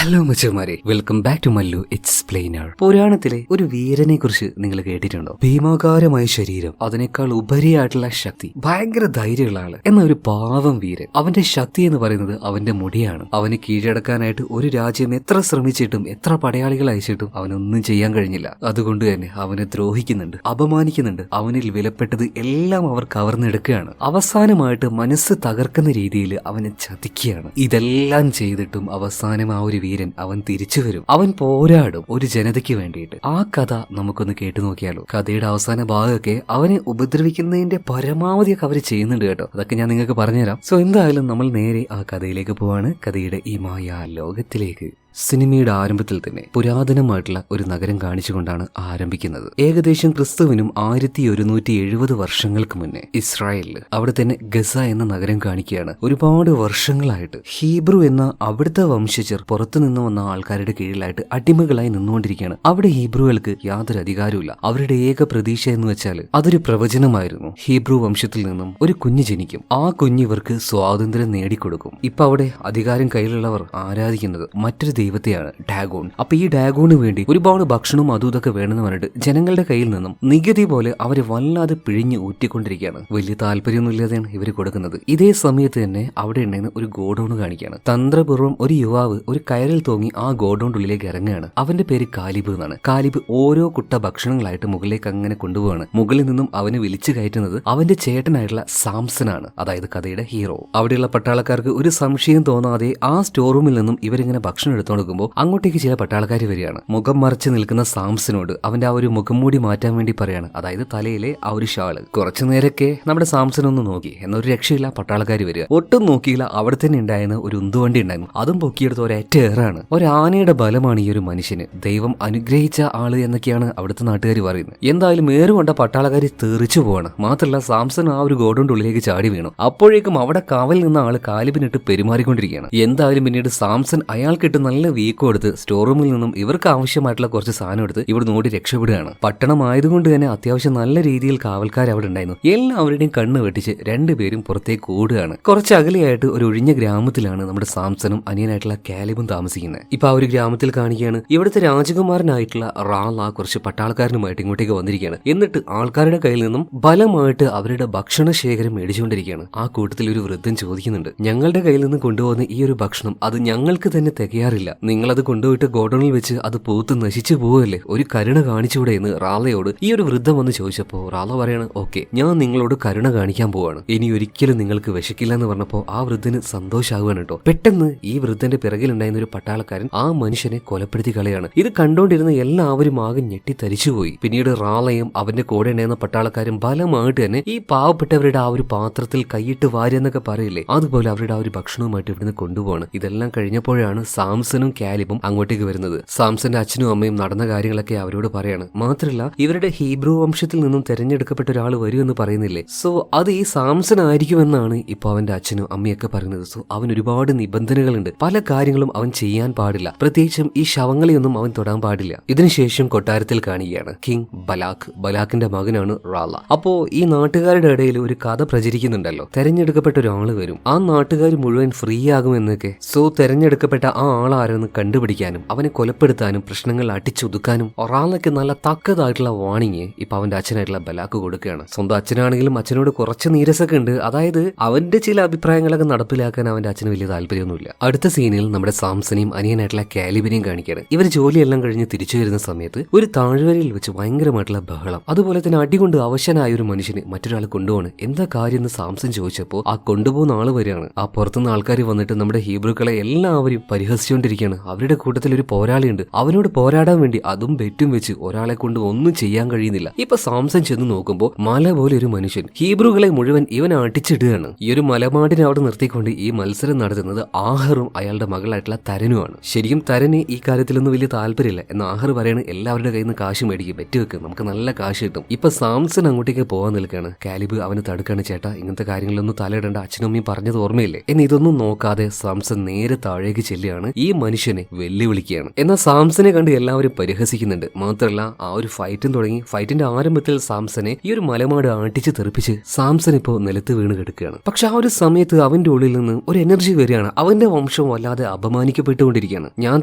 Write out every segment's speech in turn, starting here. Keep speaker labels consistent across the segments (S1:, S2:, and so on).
S1: Hello മച്ചന്മാരെ, welcome back to Mallu explainer. പുരാണത്തിലെ ഒരു വീരനെ കുറിച്ച് നിങ്ങൾ കേട്ടിട്ടുണ്ടോ? ഭീമാകാരമായ ശരീരം, അതിനേക്കാൾ ഉപരിയായിട്ടുള്ള ശക്തി, ഭയങ്കര ധൈര്യമുള്ള ആള്, എന്ന ഒരു പാവം വീരൻ. അവന്റെ ശക്തി എന്ന് പറയുന്നത് അവന്റെ മുടിയാണ്. അവന് കീഴടക്കാനായിട്ട് ഒരു രാജ്യം എത്ര ശ്രമിച്ചിട്ടും എത്ര പടയാളികൾ അയച്ചിട്ടും അവനൊന്നും ചെയ്യാൻ കഴിഞ്ഞില്ല. അതുകൊണ്ട് തന്നെ അവനെ ദ്രോഹിക്കുന്നുണ്ട്, അപമാനിക്കുന്നുണ്ട്. അവനിൽ വിലപ്പെട്ടത് എല്ലാം അവർ കവർന്നെടുക്കുകയാണ്. അവസാനമായിട്ട് മനസ്സ് തകർക്കുന്ന രീതിയിൽ അവനെ ചതിക്കുകയാണ്. ഇതെല്ലാം ചെയ്തിട്ടും അവസാനം ആ ഒരു വീരൻ അവൻ തിരിച്ചു വരും. അവൻ പോരാടും ഒരു ജനതയ്ക്ക് വേണ്ടിയിട്ട്. ആ കഥ നമുക്കൊന്ന് കേട്ടു നോക്കിയാലോ. കഥയുടെ അവസാന ഭാഗമൊക്കെ അവനെ ഉപദ്രവിക്കുന്നതിന്റെ പരമാവധിയൊക്കെ അവർ ചെയ്യുന്നുണ്ട് കേട്ടോ. അതൊക്കെ ഞാൻ നിങ്ങൾക്ക് പറഞ്ഞുതരാം. സോ എന്തായാലും നമ്മൾ നേരെ ആ കഥയിലേക്ക് പോവാണ്, കഥയുടെ ഈ മായ ലോകത്തിലേക്ക്. സിനിമയുടെ ആരംഭത്തിൽ തന്നെ പുരാതനമായിട്ടുള്ള ഒരു നഗരം കാണിച്ചുകൊണ്ടാണ് ആരംഭിക്കുന്നത്. ഏകദേശം ക്രിസ്തുവിനും 1170 വർഷങ്ങൾക്ക് മുന്നേ ഇസ്രായേലിൽ അവിടെ തന്നെ ഗസ എന്ന നഗരം കാണിക്കുകയാണ്. ഒരുപാട് വർഷങ്ങളായിട്ട് ഹീബ്രു എന്ന അവിടുത്തെ വംശജർ പുറത്തുനിന്ന് വന്ന ആൾക്കാരുടെ കീഴിലായിട്ട് അടിമകളായി നിന്നുകൊണ്ടിരിക്കുകയാണ്. അവിടെ ഹീബ്രുകൾക്ക് യാതൊരു അധികാരമില്ല. അവരുടെ ഏക പ്രതീക്ഷ എന്ന് വെച്ചാൽ അതൊരു പ്രവചനമായിരുന്നു. ഹീബ്രു വംശത്തിൽ നിന്നും ഒരു കുഞ്ഞ് ജനിക്കും, ആ കുഞ്ഞ് ഇവർക്ക് സ്വാതന്ത്ര്യം നേടിക്കൊടുക്കും. ഇപ്പൊ അവിടെ അധികാരം കയ്യിലുള്ളവർ ആരാധിക്കുന്നത് മറ്റൊരു ദൈവത്തെയാണ്, ഡാഗോൺ. അപ്പൊ ഈ ഡാഗോണിന് വേണ്ടി ഒരുപാട് ഭക്ഷണവും അതും ഇതൊക്കെ വേണമെന്ന് പറഞ്ഞിട്ട് ജനങ്ങളുടെ കയ്യിൽ നിന്നും നികുതി പോലെ അവരെ വല്ലാതെ പിഴിഞ്ഞ് ഊറ്റിക്കൊണ്ടിരിക്കുകയാണ്. വലിയ താല്പര്യമൊന്നും ഇല്ലാതെയാണ് ഇവർ കൊടുക്കുന്നത്. ഇതേ സമയത്ത് തന്നെ അവിടെ ഉണ്ടായിരുന്ന ഒരു ഗോഡൌൺ കാണിക്കുകയാണ്. തന്ത്രപൂർവ്വം ഒരു യുവാവ് ഒരു കയറിൽ തൂങ്ങി ആ ഗോഡൌണിന്റെ ഉള്ളിലേക്ക് ഇറങ്ങുകയാണ്. അവന്റെ പേര് കാലിബ് എന്നാണ്. കാലിബ് ഓരോ കുട്ട ഭക്ഷണങ്ങളായിട്ട് മുകളിലേക്ക് അങ്ങനെ കൊണ്ടുപോവാണ്. മുകളിൽ നിന്നും അവന് വിളിച്ചു കയറ്റുന്നത് അവന്റെ ചേട്ടനായിട്ടുള്ള സാംസനാണ്, അതായത് കഥയുടെ ഹീറോ. അവിടെയുള്ള പട്ടാളക്കാർക്ക് ഒരു സംശയം തോന്നാതെ ആ സ്റ്റോർ റൂമിൽ നിന്നും ഇവരിങ്ങനെ ഭക്ഷണം എടുത്തോണ്ട് അങ്ങോട്ടേക്ക് ചില പട്ടാളക്കാർ വരികയാണ്. മുഖം മറച്ച് നിൽക്കുന്ന സാംസനോട് അവന്റെ ആ ഒരു മുഖം മൂടി മാറ്റാൻ വേണ്ടി പറയാണ്, അതായത് തലയിലെ ആ ഒരു ഷാള്. കുറച്ചു നേരൊക്കെ നമ്മുടെ സാംസൺ ഒന്ന് നോക്കി, എന്നൊരു രക്ഷയില്ല. പട്ടാളക്കാർ വരിക, ഒട്ടും നോക്കിയില്ല. അവിടെ തന്നെ ഉണ്ടായിരുന്ന ഒരു ഉന്തുവണ്ടി ഉണ്ടായിരുന്നു, അതും പൊക്കിയെടുത്ത് ഒരേറ്റ ഏറാണ്. ഒരാനയുടെ ബലമാണ് ഈ ഒരു മനുഷ്യന്, ദൈവം അനുഗ്രഹിച്ച ആള് എന്നൊക്കെയാണ് അവിടുത്തെ നാട്ടുകാർ പറയുന്നത്. എന്തായാലും ഏറുകൊണ്ട പട്ടാളക്കാർ തെറിച്ചു പോവാണ്. മാത്രമല്ല സാംസൺ ആ ഒരു ഗോഡൌണിന്റെ ഉള്ളിലേക്ക് ചാടി വീണു. അപ്പോഴേക്കും അവിടെ കാവൽ നിന്ന ആള് കാലിബിനിട്ട് പെരുമാറിക്കൊണ്ടിരിക്കുകയാണ്. എന്തായാലും പിന്നീട് സാംസൺ അയാൾക്കിട്ട് നല്ല വീക്ക് കൊടുത്ത് സ്റ്റോർ റൂമിൽ നിന്നും ഇവർക്ക് ആവശ്യമായിട്ടുള്ള കുറച്ച് സാധനം എടുത്ത് ഇവിടുന്ന് ഓടി രക്ഷപ്പെടുകയാണ്. പട്ടണമായതുകൊണ്ട് തന്നെ അത്യാവശ്യം നല്ല രീതിയിൽ കാവൽക്കാർ അവിടെ ഉണ്ടായിരുന്നു. എല്ലാവരുടെയും കണ്ണ് വെട്ടിച്ച് രണ്ടുപേരും പുറത്തേക്ക് ഓടുകയാണ്. കുറച്ച് അകലെയായിട്ട് ഒരു ഒഴിഞ്ഞ ഗ്രാമത്തിലാണ് നമ്മുടെ സാംസണും അനിയനായിട്ടുള്ള കാലിബും താമസിക്കുന്നത്. ഇപ്പൊ ആ ഒരു ഗ്രാമത്തിൽ കാണിക്കുകയാണ്, ഇവിടുത്തെ രാജകുമാരനായിട്ടുള്ള റാള കുറച്ച് പട്ടാളക്കാരനുമായിട്ട് ഇങ്ങോട്ടേക്ക് വന്നിരിക്കുകയാണ്. എന്നിട്ട് ആൾക്കാരുടെ കയ്യിൽ നിന്നും ബലമായിട്ട് അവരുടെ ഭക്ഷണ ശേഖരം മേടിച്ചുകൊണ്ടിരിക്കുകയാണ്. ആ കൂട്ടത്തിൽ ഒരു വൃദ്ധൻ ചോദിക്കുന്നുണ്ട്, ഞങ്ങളുടെ കയ്യിൽ നിന്ന് കൊണ്ടുപോകുന്ന ഈ ഒരു ഭക്ഷണം അത് ഞങ്ങൾക്ക് തന്നെ തികയാറില്ല, നിങ്ങളത് കൊണ്ടുപോയിട്ട് ഗോഡൌണിൽ വെച്ച് അത് പൂത്ത് നശിച്ചു പോവല്ലേ, ഒരു കരുണ കാണിച്ചുകൂടെ എന്ന് റാളയോട് ഈ ഒരു വൃദ്ധം വന്ന് ചോദിച്ചപ്പോ റാള പറയാണ്, ഓക്കെ ഞാൻ നിങ്ങളോട് കരുണ കാണിക്കാൻ പോവാണ്, ഇനി ഒരിക്കലും നിങ്ങൾക്ക് വിശക്കില്ല എന്ന് പറഞ്ഞപ്പോ ആ വൃദ്ധന് സന്തോഷാവുകയാണ് കേട്ടോ. പെട്ടെന്ന് ഈ വൃദ്ധന്റെ പിറകിലുണ്ടായിരുന്ന ഒരു പട്ടാളക്കാരൻ ആ മനുഷ്യനെ കൊലപ്പെടുത്തി കളയാണ്. ഇത് കണ്ടോണ്ടിരുന്ന എല്ലാവരും ആകെ ഞെട്ടിത്തരിച്ചുപോയി. പിന്നീട് റാളയും അവന്റെ കൂടെ ഉണ്ടായിരുന്ന പട്ടാളക്കാരും ബലമായിട്ട് തന്നെ ഈ പാവപ്പെട്ടവരുടെ ആ ഒരു പാത്രത്തിൽ കൈയിട്ട് വാരെന്നൊക്കെ പറയില്ലേ, അതുപോലെ അവരുടെ ആ ഒരു ഭക്ഷണവുമായിട്ട് ഇവിടുന്ന് കൊണ്ടുപോവാണ്. ഇതെല്ലാം കഴിഞ്ഞപ്പോഴാണ് സാംസണും കാലിബും അങ്ങോട്ടേക്ക് വരുന്നത്. സാംസന്റെ അച്ഛനും അമ്മയും നടന്ന കാര്യങ്ങളൊക്കെ അവരോട് പറയാണ്. മാത്രമല്ല ഇവരുടെ ഹീബ്രു വംശത്തിൽ നിന്നും തെരഞ്ഞെടുക്കപ്പെട്ട ഒരാൾ വരുമെന്ന് പറയുന്നില്ലേ, സോ അത് ഈ സാംസൺ ആയിരിക്കുമെന്നാണ് ഇപ്പൊ അവന്റെ അച്ഛനും അമ്മയൊക്കെ പറയുന്നത്. സോ അവൻ ഒരുപാട് നിബന്ധനകളുണ്ട്, പല കാര്യങ്ങളും അവൻ ചെയ്യാൻ പാടില്ല, പ്രത്യേകിച്ചും ഈ ശവങ്ങളെയൊന്നും അവൻ തൊടാൻ പാടില്ല. ഇതിനുശേഷം കൊട്ടാരത്തിൽ കാണുകയാണ് കിങ് ബലാഖ്. ബലാഖിന്റെ മകനാണ് റാള. അപ്പോ ഈ നാട്ടുകാരുടെ ഇടയിൽ ഒരു കഥ പ്രചരിക്കുന്നുണ്ടല്ലോ, തെരഞ്ഞെടുക്കപ്പെട്ട ഒരാൾ വരും, ആ നാട്ടുകാർ മുഴുവൻ ഫ്രീ ആകുമെന്നൊക്കെ. സോ തെരഞ്ഞെടുക്കപ്പെട്ട ആ ആളാരെന്ന് കണ്ടുപിടിക്കാനും അവനെ കൊലപ്പെടുത്താനും പ്രശ്നങ്ങൾ അടിച്ചൊതുക്കാനും റാളയ്ക്ക് നല്ല തക്കതായിട്ടുള്ള വാണിങ് ഇപ്പൊ അവന്റെ അച്ഛനായിട്ടുള്ള ബലാക്ക് കൊടുക്കുകയാണ്. സ്വന്തം അച്ഛനാണെങ്കിലും അച്ഛനോട് കുറച്ച് നീരസൊക്കെ ഉണ്ട്, അതായത് അവന്റെ ചില അഭിപ്രായങ്ങളൊക്കെ നടപ്പിലാക്കാൻ അവന്റെ അച്ഛന് വലിയ താല്പര്യമൊന്നുമില്ല. അടുത്ത സീനിൽ നമ്മുടെ സാംസനെയും അനിയനായിട്ടുള്ള കാലിബിനെയും കാണിക്കുകയാണ്. ഇവർ ജോലിയെല്ലാം കഴിഞ്ഞ് തിരിച്ചു വരുന്ന സമയത്ത് ഒരു താഴ്വരയിൽ വെച്ച് ഭയങ്കരമായിട്ടുള്ള ബഹളം, അതുപോലെ തന്നെ അടികൊണ്ട് അവശനായ ഒരു മനുഷ്യന് മറ്റൊരാൾ കൊണ്ടുപോകണം. എന്താ കാര്യം എന്ന് സാംസൺ ചോദിച്ചപ്പോൾ ആ കൊണ്ടുപോകുന്ന ആള് വരികയാണ്. ആ പുറത്തുനിന്ന് ആൾക്കാർ വന്നിട്ട് നമ്മുടെ ഹീബ്രുക്കളെ എല്ലാവരും പരിഹസിച്ചുകൊണ്ടിരിക്കുകയാണ്. അവരുടെ കൂട്ടത്തിൽ ഒരു പോരാളിയുണ്ട്, അവനോട് പോരാടാൻ വേണ്ടി അതും ബെറ്റും വെച്ച് ഒരാളെ കൊണ്ട് ഒന്നും ചെയ്യാൻ കഴിയുന്നില്ല. ഇപ്പൊ സാംസൺ ചെന്ന് നോക്കുമ്പോൾ മല പോലെ ഒരു മനുഷ്യൻ ഹീബ്രുകളെ മുഴുവൻ ഇവൻ അടിച്ചിടുകയാണ്. ഈ ഒരു മലമാടിനെ അവിടെ നിർത്തിക്കൊണ്ട് ഈ മത്സരം നടത്തുന്നത് ആഹറും അയാളുടെ മകളായിട്ടുള്ള തരനുമാണ്. ശരിക്കും തരന് ഈ കാര്യത്തിലൊന്നും വലിയ താല്പര്യമില്ല. എന്നാൽ ആഹർ പറയാണ്, എല്ലാവരുടെ കയ്യിൽ നിന്ന് കാശ് മേടിക്കും, ബെറ്റ് വെക്ക്, നമുക്ക് നല്ല കാശ് കിട്ടും. ഇപ്പൊ സാംസൺ അങ്ങോട്ടേക്ക് പോകാൻ നിൽക്കുകയാണ്. കാലിബ് അവന് തടുക്കാണ്, ചേട്ടാ ഇങ്ങനത്തെ കാര്യങ്ങളൊന്നും തലയിടേണ്ട, അച്ഛനും അമ്മയും പറഞ്ഞത് ഓർമ്മയില്ലേ എന്ന്. ഇതൊന്നും നോക്കാതെ സാംസൺ നേരെ താഴേക്ക് ചെല്ലുകയാണ്, ഈ മനുഷ്യനെ വെല്ലുവിളിക്കുകയാണ്. എന്നാൽ സാംസനെ കണ്ട് എല്ലാവരും പരിഹസിക്കുന്നുണ്ട്. മാത്രമല്ല ആ ഒരു ഫൈറ്റും തുടങ്ങി. ഫൈറ്റിന്റെ ആരംഭത്തിൽ സാംസനെ ഈ ഒരു മലമാട് ആട്ടിച്ച് തെറിപ്പിച്ച് സാംസൺ ഇപ്പോ നിലത്ത് വീണ് കിടക്കുകയാണ്. പക്ഷെ ആ ഒരു സമയത്ത് അവന്റെ ഉള്ളിൽ നിന്ന് ഒരു എനർജി വരികയാണ്. അവന്റെ വംശം വല്ലാതെ അപമാനിക്കപ്പെട്ട് മുറയിട്ടുകൊണ്ടിരിക്കുകയാണ്. ഞാൻ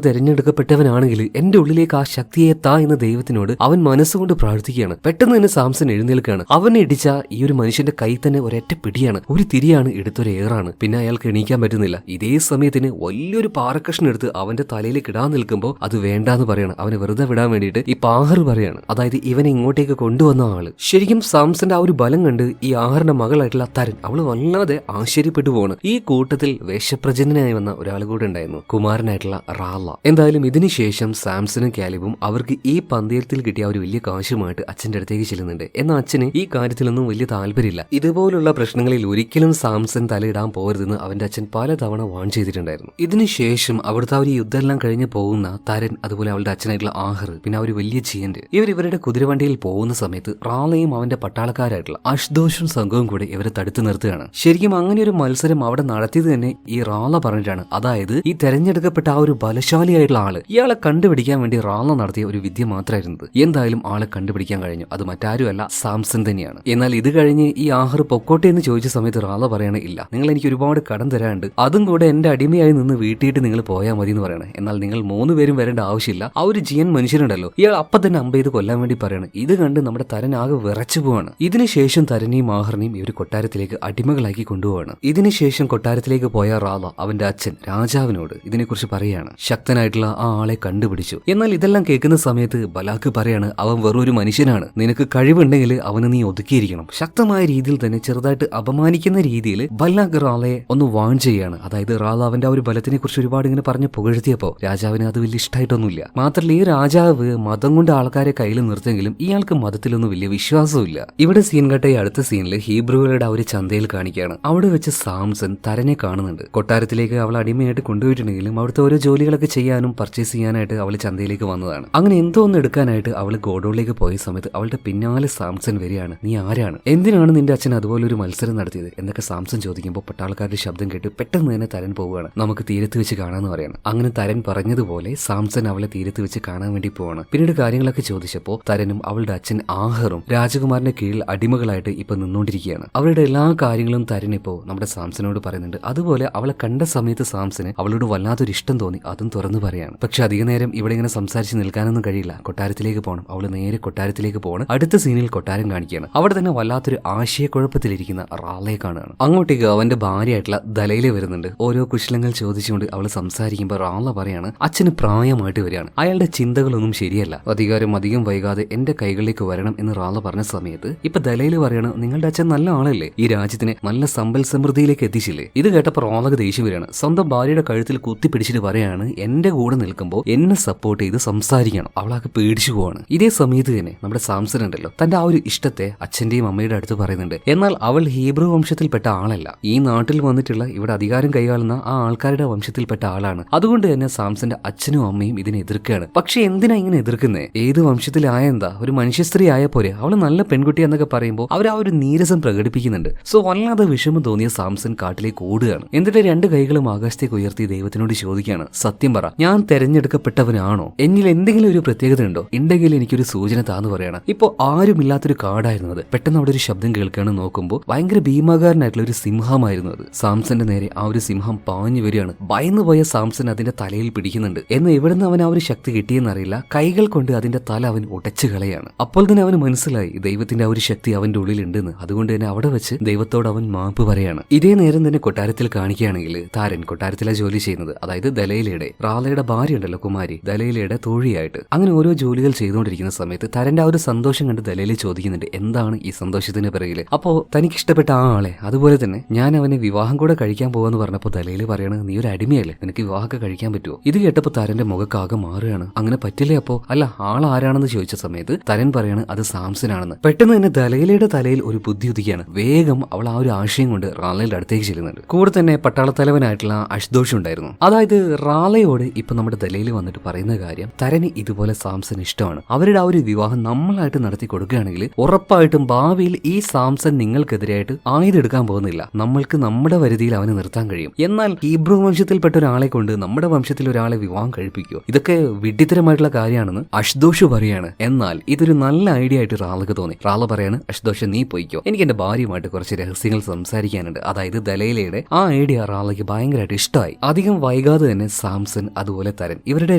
S1: തെരഞ്ഞെടുക്കപ്പെട്ടവനാണെങ്കിൽ എന്റെ ഉള്ളിലേക്ക് ആ ശക്തിയെ താ എന്ന് ദൈവത്തിനോട് അവൻ മനസ്സുകൊണ്ട് പ്രാർത്ഥിക്കുകയാണ്. പെട്ടെന്ന് തന്നെ സാംസൺ എഴുന്നേൽക്കുകയാണ്. അവനെ ഇടിച്ച ഈ ഒരു മനുഷ്യന്റെ കൈ തന്നെ ഒരൊറ്റ പിടിയാണ്, ഒരു തിരിയാണ്, എടുത്തൊരു ഏറാണ്. പിന്നെ അയാൾക്ക് എണീക്കാൻ പറ്റുന്നില്ല. ഇതേ സമയത്തിന് വലിയൊരു പാറക്കഷ്ണം എടുത്ത് അവന്റെ തലയിലേക്ക് ഇടാൻ നിൽക്കുമ്പോൾ അത് വേണ്ടാന്ന് പറയണം. അവനെ വെറുതെ വിടാൻ വേണ്ടിയിട്ട് ഈ പാഹർ പറയാണ്. അതായത് ഇവനെ ഇങ്ങോട്ടേക്ക് കൊണ്ടുവന്ന ആള്. ശരിക്കും സാംസന്റെ ആ ഒരു ബലം കണ്ട് ഈ ആഹറിന്റെ മകളായിട്ടുള്ള തരൻ അവള് വല്ലാതെ ആശ്ചര്യപ്പെട്ടു പോവാണ്. ഈ കൂട്ടത്തിൽ വേഷപ്രജനനായി വന്ന ഒരാൾ കൂടെ ഉണ്ടായിരുന്നു, കുമാരനായിട്ടുള്ള റാല. എന്തായാലും ഇതിനുശേഷം സാംസണും കാലിബും അവർക്ക് ഈ പന്തയത്തിൽ കിട്ടിയ ഒരു വലിയ കാശുമായിട്ട് അച്ഛന്റെ അടുത്തേക്ക് ചെല്ലുന്നുണ്ട്. എന്നാൽ അച്ഛന് ഈ കാര്യത്തിലൊന്നും വലിയ താല്പര്യമില്ല. ഇതുപോലുള്ള പ്രശ്നങ്ങളിൽ ഒരിക്കലും സാംസൺ തലയിടാൻ പോകരുതെന്ന് അവന്റെ അച്ഛൻ പലതവണ വാൺ ചെയ്തിട്ടുണ്ടായിരുന്നു. ഇതിനുശേഷം അവിടുത്തെ ഒരു യുദ്ധമെല്ലാം കഴിഞ്ഞ് പോകുന്ന തരൻ, അതുപോലെ അവളുടെ അച്ഛനായിട്ടുള്ള ആഹർ, പിന്നെ ഒരു വലിയ ജിയന്റ്, ഇവരുടെ കുതിരവണ്ടിയിൽ പോകുന്ന സമയത്ത് റാലയും അവന്റെ പട്ടാളക്കാരായിട്ടുള്ള അഷ്ദോഷും സംഘവും കൂടെ ഇവരെ തടുത്തു നിർത്തുകയാണ്. ശരിക്കും അങ്ങനെ ഒരു മത്സരം അവിടെ നടത്തിയത് തന്നെ ഈ റാല പറഞ്ഞിട്ടാണ്. അതായത് ഈ തെരഞ്ഞെടുക്കപ്പെട്ട ആ ഒരു ബലശാലിയായിട്ടുള്ള ആള്, ഇയാളെ കണ്ടുപിടിക്കാൻ വേണ്ടി റാല നടത്തിയ ഒരു വിദ്യ മാത്രമായിരുന്നത്. എന്തായാലും ആളെ കണ്ടുപിടിക്കാൻ കഴിഞ്ഞു. അത് മറ്റാരുമല്ല, സാംസൺ തന്നെയാണ്. എന്നാൽ ഇത് കഴിഞ്ഞ് ഈ ആഹർ പൊക്കോട്ടെ എന്ന് ചോദിച്ച സമയത്ത് റാല പറയണ, ഇല്ല, നിങ്ങൾ എനിക്ക് ഒരുപാട് കടം തരാനുണ്ട്, അതും കൂടെ എന്റെ അടിമയായി നിന്ന് വീട്ടിയിട്ട് നിങ്ങൾ പോയാൽ മതി എന്ന് പറയണേ. എന്നാൽ നിങ്ങൾ 3 പേരും വരേണ്ട ആവശ്യമില്ല. ആ ഒരു ജിയൻ മനുഷ്യനുണ്ടല്ലോ, ഇയാൾ അപ്പം തന്നെ അമ്പ ചെയ്ത് കൊല്ലാൻ വേണ്ടി പറയണം. ഇത് കണ്ട് നമ്മുടെ തരൻ ആകെ വിറച്ചു പോവാണ്. ഇതിനുശേഷം തരനെയും ആഹറിനെയും ഈ ഒരു കൊട്ടാരത്തിലേക്ക് അടിമകളാക്കി കൊണ്ടുപോവാണ്. ഇതിനുശേഷം കൊട്ടാരത്തിലേക്ക് പോയ റാല അവന്റെ അച്ഛൻ രാജാവിനോട് ഇതിനെക്കുറിച്ച് പറയാണ്. ശക്തനായിട്ടുള്ള ആ ആളെ കണ്ടുപിടിച്ചു. എന്നാൽ ഇതെല്ലാം കേൾക്കുന്ന സമയത്ത് ബലാക്ക് പറയാണ്, അവൻ വെറൊരു മനുഷ്യനാണ്, നിനക്ക് കഴിവുണ്ടെങ്കിൽ അവന് നീ ഒതുക്കിയിരിക്കണം. ശക്തമായ രീതിയിൽ തന്നെ ചെറുതായിട്ട് അപമാനിക്കുന്ന രീതിയിൽ ബലാക്ക് റാലയെ ഒന്ന് വാൺ ചെയ്യാണ്. അതായത് റാല അവന്റെ ആ ഒരു ബലത്തിനെ കുറിച്ച് ഒരുപാട് ഇങ്ങനെ പറഞ്ഞ് പുകഴ്ത്തിയപ്പോ രാജാവിന് അത് വലിയ ഇഷ്ടമായിട്ടൊന്നുമില്ല. മാത്രമല്ല ഈ രാജാവ് മതം കൊണ്ട് ആൾക്കാരെ കയ്യിൽ നിർത്തിയെങ്കിലും ഇയാൾക്ക് മതത്തിലൊന്നും വലിയ വിശ്വാസമില്ല. ഇവിടെ സീൻ കട്ട ഈ അടുത്ത സീനിൽ ഹീബ്രുകളുടെ ആ ഒരു ചന്തയിൽ കാണിക്കുകയാണ്. അവിടെ വെച്ച് സാംസൺ തരനെ കാണുന്നുണ്ട്. കൊട്ടാരത്തിലേക്ക് അവൾ അടിമയായിട്ട് കൊണ്ടുപോയിട്ടുണ്ടെങ്കിലും അവിടുത്തെ ഓരോ ജോലികളൊക്കെ ചെയ്യാനും പർച്ചേസ് ചെയ്യാനായിട്ട് അവൾ ചന്തയിലേക്ക് വന്നതാണ്. അങ്ങനെ എന്തോ ഒന്ന് എടുക്കാനായിട്ട് അവൾ ഗോഡൌണിലേക്ക് പോയ സമയത്ത് അവളുടെ പിന്നാലെ സാംസൺ വരികയാണ്. നീ ആരാണ്, എന്തിനാണ് നിന്റെ അച്ഛൻ അതുപോലെ ഒരു മത്സരം നടത്തിയത് എന്നൊക്കെ സാംസൺ ചോദിക്കുമ്പോൾ പട്ടാളക്കാരുടെ ശബ്ദം കേട്ട് പെട്ടെന്ന് തന്നെ തരൻ പോവുകയാണ്. നമുക്ക് തീരത്ത് വെച്ച് കാണാന്ന് പറയണം. അങ്ങനെ തരൻ പറഞ്ഞതുപോലെ സാംസൺ അവളെ തീരത്ത് വെച്ച് കാണാൻ വേണ്ടി പോവാണ്. പിന്നീട് കാര്യങ്ങളൊക്കെ ചോദിച്ചപ്പോൾ തരനും അവളുടെ അച്ഛൻ ആഹറും രാജകുമാരന്റെ കീഴിൽ അടിമകളായിട്ട് ഇപ്പൊ നിന്നുകൊണ്ടിരിക്കുകയാണ്. അവരുടെ എല്ലാ കാര്യങ്ങളും തരൻ ഇപ്പോ നമ്മുടെ സാംസനോട് പറയുന്നുണ്ട്. അതുപോലെ അവളെ കണ്ട സമയത്ത് സാംസന് അവളോട് വല്ലാത്തൊരു ഇഷ്ടം തോന്നി, അതും തുറന്നു പറയാണ്. പക്ഷെ അധിക നേരം ഇവിടെ ഇങ്ങനെ സംസാരിച്ച് നിൽക്കാനൊന്നും കഴിയില്ല. കൊട്ടാരത്തിലേക്ക് പോകണം. അവള് നേരെ കൊട്ടാരത്തിലേക്ക് പോകണം. അടുത്ത സീനിൽ കൊട്ടാരം കാണിക്കുകയാണ്. അവിടെ തന്നെ വല്ലാത്തൊരു ആശയക്കുഴപ്പത്തിലിരിക്കുന്ന റാലയെ കാണുകയാണ്. അങ്ങോട്ടേക്ക് അവന്റെ ഭാര്യയായിട്ടുള്ള ദലയില് വരുന്നുണ്ട്. ഓരോ കുശലങ്ങൾ ചോദിച്ചുകൊണ്ട് അവള് സംസാരിക്കുമ്പോൾ റാല പറയാണ്, അച്ഛന് പ്രായമായിട്ട് വരികയാണ്, അയാളുടെ ചിന്തകളൊന്നും ശരിയല്ല, അധികാരം അധികം വൈകാതെ എന്റെ കൈകളിലേക്ക് വരണം എന്ന് റാല പറഞ്ഞ സമയത്ത് ഇപ്പൊ ദലയില് പറയാണ്, നിങ്ങളുടെ അച്ഛൻ നല്ല ആളല്ലേ, ഈ രാജ്യത്തിനെ നല്ല സമ്പൽ സമൃദ്ധിയിലേക്ക് എത്തിച്ചില്ലേ. ഇത് കേട്ടപ്പോൾ റാലക്ക് ദേഷ്യം വരികയാണ്. സ്വന്തം ഭാര്യയുടെ കഴുത്തിൽ കുത്തിപ്പിടിച്ചിട്ട് പറയാണ്, എന്റെ കൂടെ നിൽക്കുമ്പോൾ എന്നെ സപ്പോർട്ട് ചെയ്ത് സംസാരിക്കണം. അവളാക്ക് പേടിച്ചു പോവാണ്. ഇതേ സമയത്ത് തന്നെ നമ്മുടെ സാംസൺ ഉണ്ടല്ലോ, തന്റെ ആ ഒരു ഇഷ്ടത്തെ അച്ഛന്റെയും അമ്മയുടെ അടുത്ത് പറയുന്നുണ്ട്. എന്നാൽ അവൾ ഹീബ്രു വംശത്തിൽപ്പെട്ട ആളല്ല, ഈ നാട്ടിൽ വന്നിട്ടുള്ള ഇവിടെ അധികാരം കൈയാളുന്ന ആ ആൾക്കാരുടെ വംശത്തിൽപ്പെട്ട ആളാണ്. അതുകൊണ്ട് തന്നെ സാംസന്റെ അച്ഛനും അമ്മയും ഇതിനെ എതിർക്കുകയാണ്. പക്ഷെ എന്തിനാ ഇങ്ങനെ എതിർക്കുന്നേ, ഏത് വംശത്തിലായെന്താ, ഒരു മനുഷ്യ സ്ത്രീ ആയ പോലെ, അവള് നല്ല പെൺകുട്ടി എന്നൊക്കെ പറയുമ്പോൾ അവർ ആ ഒരു നീരസം പ്രകടിപ്പിക്കുന്നുണ്ട്. സോ വല്ലാതെ വിഷമം തോന്നിയ സാംസൺ കാട്ടിലേക്ക് ഓടുകയാണ്. എന്നിട്ട് 2 കൈകളും ആകാശത്തേക്ക് ഉയർത്തി ദൈവത്തിനോട് ചോദിക്കുകയാണ്, സത്യം പറ, ഞാൻ തെരഞ്ഞെടുക്കപ്പെട്ടവനാണോ, എന്നിൽ എന്തെങ്കിലും ഒരു പ്രത്യേകത ഉണ്ടോ, ഉണ്ടെങ്കിൽ എനിക്കൊരു സൂചന താന്ന് പറയണം. ഇപ്പോ ആരുമില്ലാത്തൊരു കാടായിരുന്നു അത്. പെട്ടെന്ന് അവിടെ ഒരു ശബ്ദം കേൾക്കുകയാണ്. നോക്കുമ്പോൾ ഭയങ്കര ഭീമാകാരനായിട്ടുള്ള ഒരു സിംഹമായിരുന്നു അത്. സാംസന്റെ നേരെ ആ ഒരു സിംഹം പാഞ്ഞു വരികയാണ്. ഭയന്നു പോയ സാംസൺ അതിന്റെ തലയിൽ പിടിക്കുന്നുണ്ട്. എന്ന് എവിടുന്ന് അവൻ ആ ഒരു ശക്തി കിട്ടിയെന്നറിയില്ല, കൈകൾ കൊണ്ട് അതിന്റെ തല അവൻ ഉടച്ചു കളയാണ്. അപ്പോൾ തന്നെ അവന് മനസ്സിലായി ദൈവത്തിന്റെ ആ ഒരു ശക്തി അവന്റെ ഉള്ളിൽ ഉണ്ടെന്ന്. അതുകൊണ്ട് തന്നെ അവിടെ വെച്ച് ദൈവത്തോട് അവൻ മാപ്പ് പറയാണ്. ഇതേ നേരം തന്നെ കൊട്ടാരത്തിൽ കാണിക്കുകയാണെങ്കിൽ താരൻ കൊട്ടാരത്തിലാണ് ജോലി ചെയ്യുന്നത്. അതായത് ദലയിലയുടെ റാലയുടെ ഭാര്യ ഉണ്ടല്ലോ കുമാരി, ദലയിലയുടെ തോഴിയായിട്ട്. അങ്ങനെ ഓരോ ജോലികൾ ചെയ്തുകൊണ്ടിരിക്കുന്ന സമയത്ത് തരന്റെ ആ ഒരു സന്തോഷം കണ്ട് ദലയില് ചോദിക്കുന്നുണ്ട്, എന്താണ് ഈ സന്തോഷത്തിന് പിറകില്. അപ്പോ തനിക്ക് ഇഷ്ടപ്പെട്ട ആ ആളെ, അതുപോലെ തന്നെ ഞാൻ അവനെ വിവാഹം കൂടെ കഴിക്കാൻ പോവാന്ന് പറഞ്ഞപ്പോ ദലയില് പറയണത്, നീ ഒരു അടിമയല്ലേ, നിനക്ക് വിവാഹമൊക്കെ കഴിക്കാൻ പറ്റുമോ. ഇത് കേട്ടപ്പോ തരന്റെ മുഖക്കാകെ മാറുകയാണ്. അങ്ങനെ പറ്റില്ലേ. അപ്പോ അല്ല, ആൾ ആരാണെന്ന് ചോദിച്ച സമയത്ത് തരൻ പറയാണ് അത് സാംസനാണെന്ന്. പെട്ടെന്ന് തന്നെ ദലയിലയുടെ തലയിൽ ഒരു ബുദ്ധി ഉദിക്കുകയാണ്. വേഗം അവൾ ആ ഒരു ആശയം കൊണ്ട് റാലയുടെ അടുത്തേക്ക് ചെല്ലുന്നുണ്ട്. കൂടെ തന്നെ പട്ടാളത്തലവനായിട്ടുള്ള അഷ്ദോഷ് ഉണ്ടായിരുന്നു. അതായത് റാലയോട് ഇപ്പൊ നമ്മുടെ ദലയിൽ വന്നിട്ട് പറയുന്ന കാര്യം, തരന് ഇതുപോലെ സാംസൺ ഇഷ്ടമാണ്, അവരുടെ ആ ഒരു വിവാഹം നമ്മളായിട്ട് നടത്തി കൊടുക്കുകയാണെങ്കിൽ ഉറപ്പായിട്ടും ഭാവിയിൽ ഈ സാംസൺ നിങ്ങൾക്കെതിരായിട്ട് ആയുധെടുക്കാൻ പോകുന്നില്ല, നമ്മൾക്ക് നമ്മുടെ വരുതിയിൽ അവനെ നിർത്താൻ കഴിയും. എന്നാൽ ഹീബ്രു വംശത്തിൽപ്പെട്ട ഒരാളെ കൊണ്ട് നമ്മുടെ വംശത്തിൽ ഒരാളെ വിവാഹം കഴിപ്പിക്കുമോ, ഇതൊക്കെ വിഡ്ഢിത്തരമായിട്ടുള്ള കാര്യമാണെന്ന് അഷ്ദോഷ് പറയാണ്. എന്നാൽ ഇതൊരു നല്ല ഐഡിയ ആയിട്ട് റാലക്ക് തോന്നി. റാല പറയാണ്, അഷ്ദോഷ് നീ പോയിക്കോ, എനിക്ക് എന്റെ ഭാര്യയുമായിട്ട് കുറച്ച് രഹസ്യങ്ങൾ സംസാരിക്കാനുണ്ട്. അതായത് ദലയിലയുടെ ആ ഐഡിയ റാലയ്ക്ക് ഭയങ്കരമായിട്ട് ഇഷ്ടമായി. അധികം വൈകാതെ വൈകാതെ തന്നെ സാംസൺ അതുപോലെ തരൻ ഇവരുടെ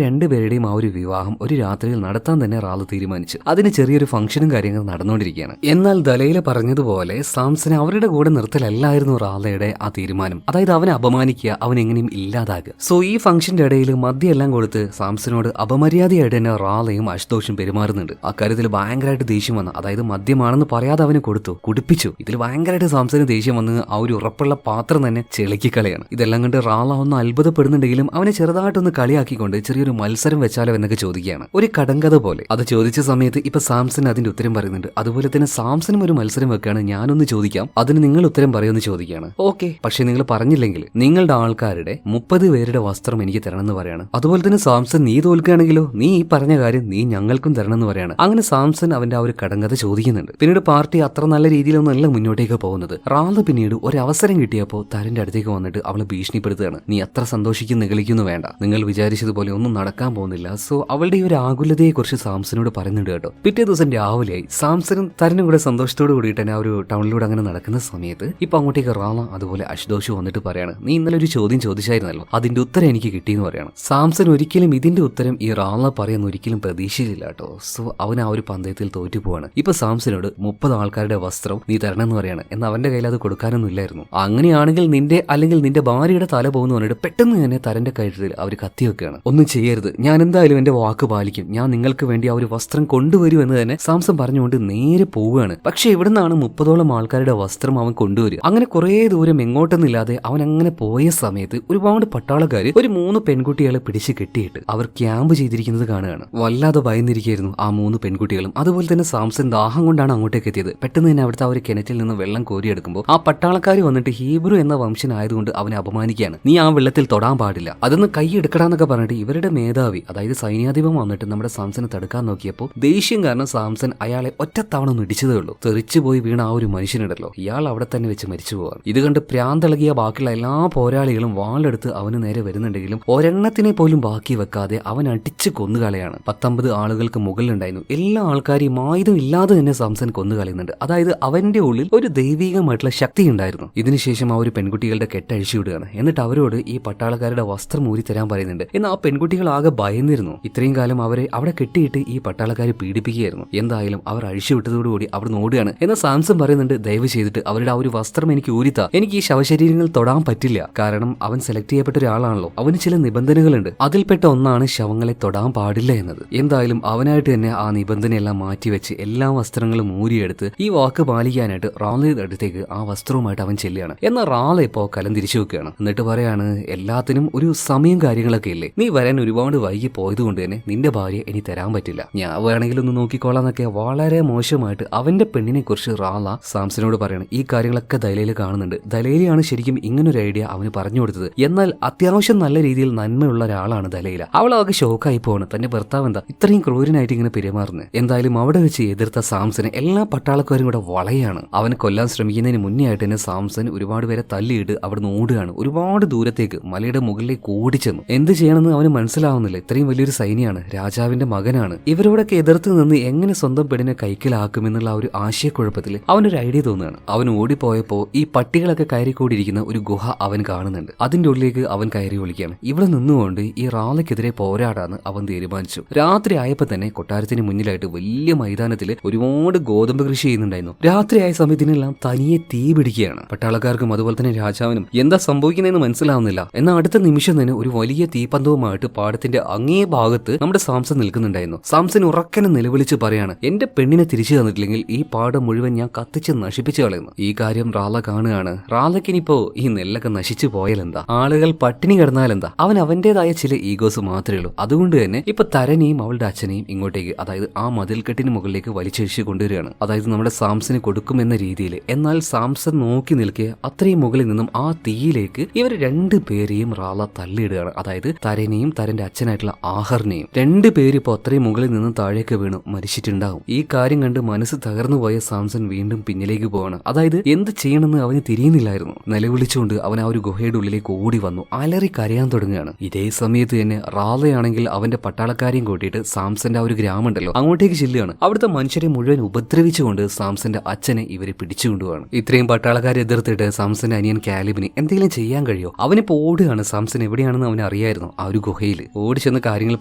S1: രണ്ടുപേരുടെയും ആ ഒരു വിവാഹം ഒരു രാത്രിയിൽ നടത്താൻ തന്നെ റാല തീരുമാനിച്ചു. അതിന് ചെറിയൊരു ഫംഗ്ഷനും കാര്യങ്ങൾ നടന്നുകൊണ്ടിരിക്കുകയാണ്. എന്നാൽ ദലൈല പറഞ്ഞതുപോലെ സാംസനെ അവരുടെ കൂടെ നിർത്തലല്ലായിരുന്നു റാലയുടെ ആ തീരുമാനം. അതായത് അവനെ അപമാനിക്കുക, അവൻ എങ്ങനെയും ഇല്ലാതാക്കുക. സോ ഈ ഫംഗ്ഷന്റെ ഇടയിൽ മദ്യം എല്ലാം കൊടുത്ത് സാംസനോട് അപമര്യാദയായിട്ട് തന്നെ റാലയും അശുതോഷും പെരുമാറുന്നുണ്ട്. അക്കാര്യത്തിൽ ഭയങ്കരമായിട്ട് ദേഷ്യം വന്നു. അതായത് മദ്യമാണെന്ന് പറയാതെ അവന് കൊടുത്തു, കുടിപ്പിച്ചു. ഇതിൽ ഭയങ്കരമായിട്ട് സാംസന് ദേഷ്യം വന്ന് ആ ഒരു ഉറപ്പുള്ള പാത്രം തന്നെ ചെളുക്കിക്കളയാണ്. ഇതെല്ലാം കണ്ട് റാല ഒന്ന് അത്ഭുതപ്പെടുന്നുണ്ടെങ്കിലും അവനെ ചെറുതായിട്ടൊന്ന് കളിയാക്കിക്കൊണ്ട് ചെറിയൊരു മത്സരം വെച്ചാലോ എന്നൊക്കെ ചോദിക്കുകയാണ്, ഒരു കടങ്കഥ പോലെ. അത് ചോദിച്ച സമയത്ത് ഇപ്പൊ സാംസൺ അതിന്റെ ഉത്തരം പറയുന്നുണ്ട്. അതുപോലെ തന്നെ സാംസനും ഒരു മത്സരം വെക്കുകയാണ്, ഞാനൊന്ന് ചോദിക്കാം, അതിന് നിങ്ങൾ ഉത്തരം പറയുമെന്ന് ചോദിക്കുകയാണ്. ഓക്കെ, പക്ഷെ നിങ്ങൾ പറഞ്ഞില്ലെങ്കിൽ നിങ്ങളുടെ ആൾക്കാരുടെ 30 പേരുടെ വസ്ത്രം എനിക്ക് തരണമെന്ന് പറയാണ്. അതുപോലെ തന്നെ സാംസൺ നീ തോൽക്കുകയാണെങ്കിലോ നീ ഈ പറഞ്ഞ കാര്യം നീ ഞങ്ങൾക്കും തരണമെന്ന് പറയാണ്. അങ്ങനെ സാംസൺ അവന്റെ ആ ഒരു കടങ്കഥ ചോദിക്കുന്നുണ്ട്. പിന്നീട് പാർട്ടി അത്ര നല്ല രീതിയിലൊന്നല്ല മുന്നോട്ടേക്ക് പോകുന്നത്. റാല പിന്നീട് ഒരു അവസരം കിട്ടിയപ്പോൾ തരന്റെ അടുത്തേക്ക് വന്നിട്ട് അവളെ ഭീഷണിപ്പെടുത്തുകയാണ്. നീ അത്ര സന്തോഷിക്കും നിഗളിക്കുന്നു വേണ്ട, നിങ്ങൾ വിചാരിച്ചതുപോലെ ഒന്നും നടക്കാൻ പോകുന്നില്ല. സോ അവളുടെ ഈ ഒരു ആകുലതയെ കുറിച്ച് സാംസനോട് പറയുന്നുണ്ട് കേട്ടോ. പിറ്റേ ദിവസം രാവിലെയായി സാംസനും തരനും കൂടെ സന്തോഷത്തോട് കൂടിയിട്ട് തന്നെ ആ ഒരു ടൗണിലൂടെ അങ്ങനെ നടക്കുന്ന സമയത്ത് ഇപ്പൊ അങ്ങോട്ടേക്ക് റാല അതുപോലെ അശുതോഷ് വന്നിട്ട് പറയാണ്, നീ ഇന്നലെ ഒരു ചോദ്യം ചോദിച്ചായിരുന്നല്ലോ, അതിന്റെ ഉത്തരം എനിക്ക് കിട്ടിയെന്ന് പറയാണ്. സാംസൺ ഒരിക്കലും ഇതിന്റെ ഉത്തരം ഈ റാല പറയുന്ന ഒരിക്കലും പ്രതീക്ഷിച്ചില്ല കേട്ടോ. സോ അവൻ ആ ഒരു പന്തയത്തിൽ തോറ്റു പോവാണ്. ഇപ്പൊ സാംസനോട് 30 ആൾക്കാരുടെ വസ്ത്രം നീ തരണമെന്ന് പറയാണ്. എന്നാൽ അവന്റെ കയ്യിൽ അത് കൊടുക്കാനൊന്നും ഇല്ലായിരുന്നു. അങ്ങനെയാണെങ്കിൽ നിന്റെ അല്ലെങ്കിൽ നിന്റെ ഭാര്യയുടെ തല പോകുന്ന പറഞ്ഞിട്ട് പെട്ടെന്ന് തന്നെ തരന്റെ കഴുത്തിൽ അവർ കത്തിവെക്കുകയാണ്. ഒന്നും ചെയ്യരുത്, ഞാൻ എന്തായാലും എന്റെ വാക്ക് പാലിക്കും, ഞാൻ നിങ്ങൾക്ക് വേണ്ടി ആ ഒരു വസ്ത്രം കൊണ്ടുവരും എന്ന് തന്നെ സാംസൺ പറഞ്ഞുകൊണ്ട് നേരെ പോവുകയാണ്. പക്ഷെ ഇവിടുന്നാണ് 30ഓളം ആൾക്കാരുടെ വസ്ത്രം അവൻ കൊണ്ടുവരും. അങ്ങനെ കുറെ ദൂരം എങ്ങോട്ടൊന്നില്ലാതെ അവൻ അങ്ങനെ പോയ സമയത്ത് ഒരുപാട് പട്ടാളക്കാര് ഒരു 3 പെൺകുട്ടികളെ പിടിച്ച് കെട്ടിയിട്ട് അവർ ക്യാമ്പ് ചെയ്തിരിക്കുന്നത് കാണുകയാണ്. വല്ലാതെ ഭയന്നിരിക്കുകയായിരുന്നു ആ 3 പെൺകുട്ടികളും. അതുപോലെ തന്നെ സാംസൺ ദാഹം കൊണ്ടാണ് അങ്ങോട്ടേക്ക് എത്തിയത്. പെട്ടെന്ന് തന്നെ അവിടുത്തെ ആ ഒരു കിണറ്റിൽ നിന്ന് വെള്ളം കോരിയെടുക്കുമ്പോൾ ആ പട്ടാളക്കാർ വന്നിട്ട് ഹീബ്രു എന്ന വംശനായതുകൊണ്ട് അവനെ അപമാനിക്കുകയാണ്. നീ ആ വെള്ളത്തിൽ തൊടാൻ പാടില്ല, അതൊന്ന് കൈ എടുക്കടാന്നൊക്കെ പറഞ്ഞിട്ട് ഇവരുടെ മേധാവി അതായത് സൈന്യാധിപൻ വന്നിട്ട് നമ്മുടെ സാംസനെ തടുക്കാൻ നോക്കിയപ്പോൾ ദേഷ്യം കാരണം സാംസൺ അയാളെ ഒറ്റത്തവണ ഒന്ന് ഇടിച്ചതേ ഉള്ളൂ. തെറിച്ചു പോയി വീണ ആ ഒരു മനുഷ്യനുണ്ടല്ലോ, ഇയാൾ അവിടെ തന്നെ വെച്ച് മരിച്ചു പോവാൻ. ഇത് കണ്ട് പ്രാന്തളകിയ ബാക്കിയുള്ള എല്ലാ പോരാളികളും വാളെടുത്ത് അവന് നേരെ വരുന്നുണ്ടെങ്കിലും ഒരെണ്ണത്തിനെ പോലും ബാക്കി വെക്കാതെ അവൻ അടിച്ച് കൊന്നുകളയാണ്. 19 ആളുകൾക്ക് മുകളിലുണ്ടായിരുന്നു. എല്ലാ ആൾക്കാരെയും ആയുധം ഇല്ലാതെ തന്നെ സാംസൺ കൊന്നുകളയുന്നുണ്ട്. അതായത് അവന്റെ ഉള്ളിൽ ഒരു ദൈവികമായിട്ടുള്ള ശക്തി ഉണ്ടായിരുന്നു. ഇതിനുശേഷം ആ ഒരു പെൺകുട്ടികളുടെ കെട്ടഴിച്ചു വിടുകയാണ്. എന്നിട്ട് അവരോട് ഈ പട്ടാളക്കാരുടെ വസ്ത്രം ഊരി തരാൻ പറയുന്നുണ്ട്. എന്നാൽ ആ പെൺകുട്ടികൾ ആകെ ഭയന്നിരുന്നു. ഇത്രയും കാലം അവരെ അവിടെ കെട്ടിയിട്ട് ഈ പട്ടാളക്കാർ പീഡിപ്പിക്കുകയായിരുന്നു. എന്തായാലും അവർ അഴിച്ചു വിട്ടതോടുകൂടി അവർ ഓടുകയാണ്. എന്നാൽ സാംസൺ പറയുന്നുണ്ട്, ദയവ് ചെയ്തിട്ട് അവരുടെ ആ ഒരു വസ്ത്രം എനിക്ക് ഊരിത്താ, എനിക്ക് ഈ ശവശരീരങ്ങൾ തൊടാൻ പറ്റില്ല. കാരണം അവൻ സെലക്ട് ചെയ്യപ്പെട്ട ഒരാളാണല്ലോ, അവന് ചില നിബന്ധനകളുണ്ട്. അതിൽപ്പെട്ട ഒന്നാണ് ശവങ്ങളെ തൊടാൻ പാടില്ല എന്നത്. എന്തായാലും അവനായിട്ട് തന്നെ ആ നിബന്ധനയെല്ലാം മാറ്റിവെച്ച് എല്ലാ വസ്ത്രങ്ങളും ഊരിയെടുത്ത് ഈ വാക്ക് പാലിക്കാനായിട്ട് റാലയുടെ അടുത്തേക്ക് ആ വസ്ത്രവുമായിട്ട് അവൻ ചെല്ലുകയാണ്. എന്നാൽ റാല ഇപ്പോ കലം തിരിച്ചു വെക്കുകയാണ്. എന്നിട്ട് പറയാണ്, എല്ലാത്തിനും ഒരു സമയം കാര്യങ്ങളൊക്കെ ഇല്ലേ, നീ വരാൻ ഒരുപാട് വൈകി പോയത് കൊണ്ട് തന്നെ നിന്റെ ഭാര്യ ഇനി തരാൻ പറ്റില്ല, ഞാൻ വേണമെങ്കിൽ ഒന്ന് നോക്കിക്കോളാന്നൊക്കെ വളരെ മോശമായിട്ട് അവന്റെ പെണ്ണിനെ കുറിച്ച് റാല സാംസനോട് പറയണം. ഈ കാര്യങ്ങളൊക്കെ ദലൈല കാണുന്നുണ്ട്. ദലൈലയാണ് ശരിക്കും ഇങ്ങനൊരു ഐഡിയ അവന് പറഞ്ഞു കൊടുത്തത്. എന്നാൽ അത്യാവശ്യം നല്ല രീതിയിൽ നന്മയുള്ള ഒരാളാണ് ദലൈല. അവളാകെ ഷോക്കായി പോവാണ്, തന്റെ ഭർത്താവ് എന്താ ഇത്രയും ക്രൂരനായിട്ട് ഇങ്ങനെ പെരുമാറുന്നത്. എന്തായാലും അവിടെ വെച്ച് എതിർത്ത സാംസനെ എല്ലാ പട്ടാളക്കാരും കൂടെ വളയാണ്. അവനെ കൊല്ലാൻ ശ്രമിക്കുന്നതിന് മുന്നേ ആയിട്ട് തന്നെ സാംസൺ ഒരുപാട് പേരെ തല്ലിയിട്ട് അവിടുന്ന് ഓടുകയാണ്. ഒരുപാട് ദൂരത്തേക്ക് മലയുടെ മുകളിലേക്ക് ഓടിച്ചെന്നു. എന്ത് ചെയ്യണമെന്ന് അവന് മനസ്സിലാവുന്നില്ല. ഇത്രയും വലിയൊരു സൈന്യമാണ്, രാജാവിന്റെ മകനാണ്. ഇവരോടൊക്കെ എതിർത്ത് നിന്ന് എങ്ങനെ സ്വന്തം പെണ്ണിനെ കൈക്കലാക്കുമെന്നുള്ള ആ ഒരു ആശയക്കുഴപ്പത്തിൽ അവനൊരു ഐഡിയ തോന്നുകയാണ്. അവൻ ഓടിപ്പോയപ്പോ ഈ പട്ടികളൊക്കെ കയറിക്കൂടിയിരിക്കുന്ന ഒരു ഗുഹ അവൻ കാണുന്നുണ്ട്. അതിന്റെ ഉള്ളിലേക്ക് അവൻ കയറി ഒളിക്കുകയാണ്. ഇവിടെ നിന്നുകൊണ്ട് ഈ റാലയ്ക്കെതിരെ പോരാടാന്ന് അവൻ തീരുമാനിച്ചു. രാത്രി ആയപ്പോ തന്നെ കൊട്ടാരത്തിന് മുന്നിലായിട്ട് വലിയ മൈതാനത്തിൽ ഒരുപാട് ഗോതമ്പ് കൃഷി ചെയ്യുന്നുണ്ടായിരുന്നു. രാത്രിയായ സമയത്തിനെല്ലാം തനിയെ തീ പിടിക്കുകയാണ്. പട്ടാളക്കാർക്കും അതുപോലെ തന്നെ രാജാവിനും എന്താ സംഭവിക്കുന്നതെന്ന് മനസ്സിലാവുന്നില്ല. എന്നാൽ അടുത്ത നിമിഷം തന്നെ ഒരു വലിയ തീപ്പന്തവുമായിട്ട് പാടത്തിന്റെ അങ്ങേ ഭാഗത്ത് നമ്മുടെ സാംസൺ നിൽക്കുന്നുണ്ടായിരുന്നു. സാംസൺ ഉറക്കനെ നിലവിളിച്ച് പറയാണ്, എന്റെ പെണ്ണിനെ തിരിച്ചു തന്നിട്ടില്ലെങ്കിൽ ഈ പാടം മുഴുവൻ ഞാൻ കത്തിച്ച് നശിപ്പിച്ചു കളയുന്നു. ഈ കാര്യം റാല കാണുകയാണ്. റാലക്കിനിപ്പോ ഈ നെല്ലൊക്കെ നശിച്ചു പോയാലെന്താ, ആളുകൾ പട്ടിണി കിടന്നാലെന്താ, അവൻ അവന്റേതായ ചില ഈഗോസ് മാത്രമേ ഉള്ളൂ. അതുകൊണ്ട് തന്നെ ഇപ്പൊ തരനെയും അവളുടെ അച്ഛനെയും ഇങ്ങോട്ടേക്ക് അതായത് ആ മതിൽക്കെട്ടിന് മുകളിലേക്ക് വലിച്ചഴിച്ച് കൊണ്ടുവരികയാണ്. അതായത് നമ്മുടെ സാംസന് കൊടുക്കുമെന്ന രീതിയിൽ. എന്നാൽ സാംസൺ നോക്കി നിൽക്കുക അത്രയും മുകളിൽ നിന്നും ആ തീയിലേക്ക് ഇവർ 2 പേരെയും റാല തള്ളിയിടുകയാണ്. അതായത് തരനെയും തരന്റെ അച്ഛനായിട്ടുള്ള ആഹറിനെയും. 2 പേര് ഇപ്പൊ അത്രയും മുകളിൽ നിന്നും താഴേക്ക് വീണു മരിച്ചിട്ടുണ്ടാവും. ഈ കാര്യം കണ്ട് മനസ്സ് തകർന്നു പോയ സാംസൺ വീണ്ടും പിന്നിലേക്ക് പോവാണ്. അതായത് എന്ത് ചെയ്യണമെന്ന് അവന് തിരിയുന്നില്ലായിരുന്നു. നിലവിളിച്ചുകൊണ്ട് അവൻ ആ ഒരു ഗുഹയുടെ ഉള്ളിലേക്ക് ഓടി വന്നു. അലറി കരയാൻ തുടങ്ങുകയാണ്. ഇതേ സമയത്ത് തന്നെ റാലയാണെങ്കിൽ അവന്റെ പട്ടാളക്കാരെയും കൂട്ടിയിട്ട് സാംസന്റെ ആ ഒരു ഗ്രാമം ഉണ്ടല്ലോ അങ്ങോട്ടേക്ക് ചെല്ലുകയാണ്. അവിടുത്തെ മനുഷ്യരെ മുഴുവൻ ഉപദ്രവിച്ചുകൊണ്ട് സാംസന്റെ അച്ഛനെ ഇവരെ പിടിച്ചുകൊണ്ടുപോവാണ്. ഇത്രയും പട്ടാളക്കാരെ എതിർത്തിട്ട് സാംസന്റെ അനിയൻ കാലിബിന് എന്തെങ്കിലും ചെയ്യാൻ കഴിയോ? അവനിപ്പോ ഓടുകയാണ് സാംസൺ സാംസൺ എവിടെയാണെന്ന് അവന് അറിയായിരുന്നു. ആ ഒരു ഗുഹയിൽ ഓടിച്ചെന്ന് കാര്യങ്ങൾ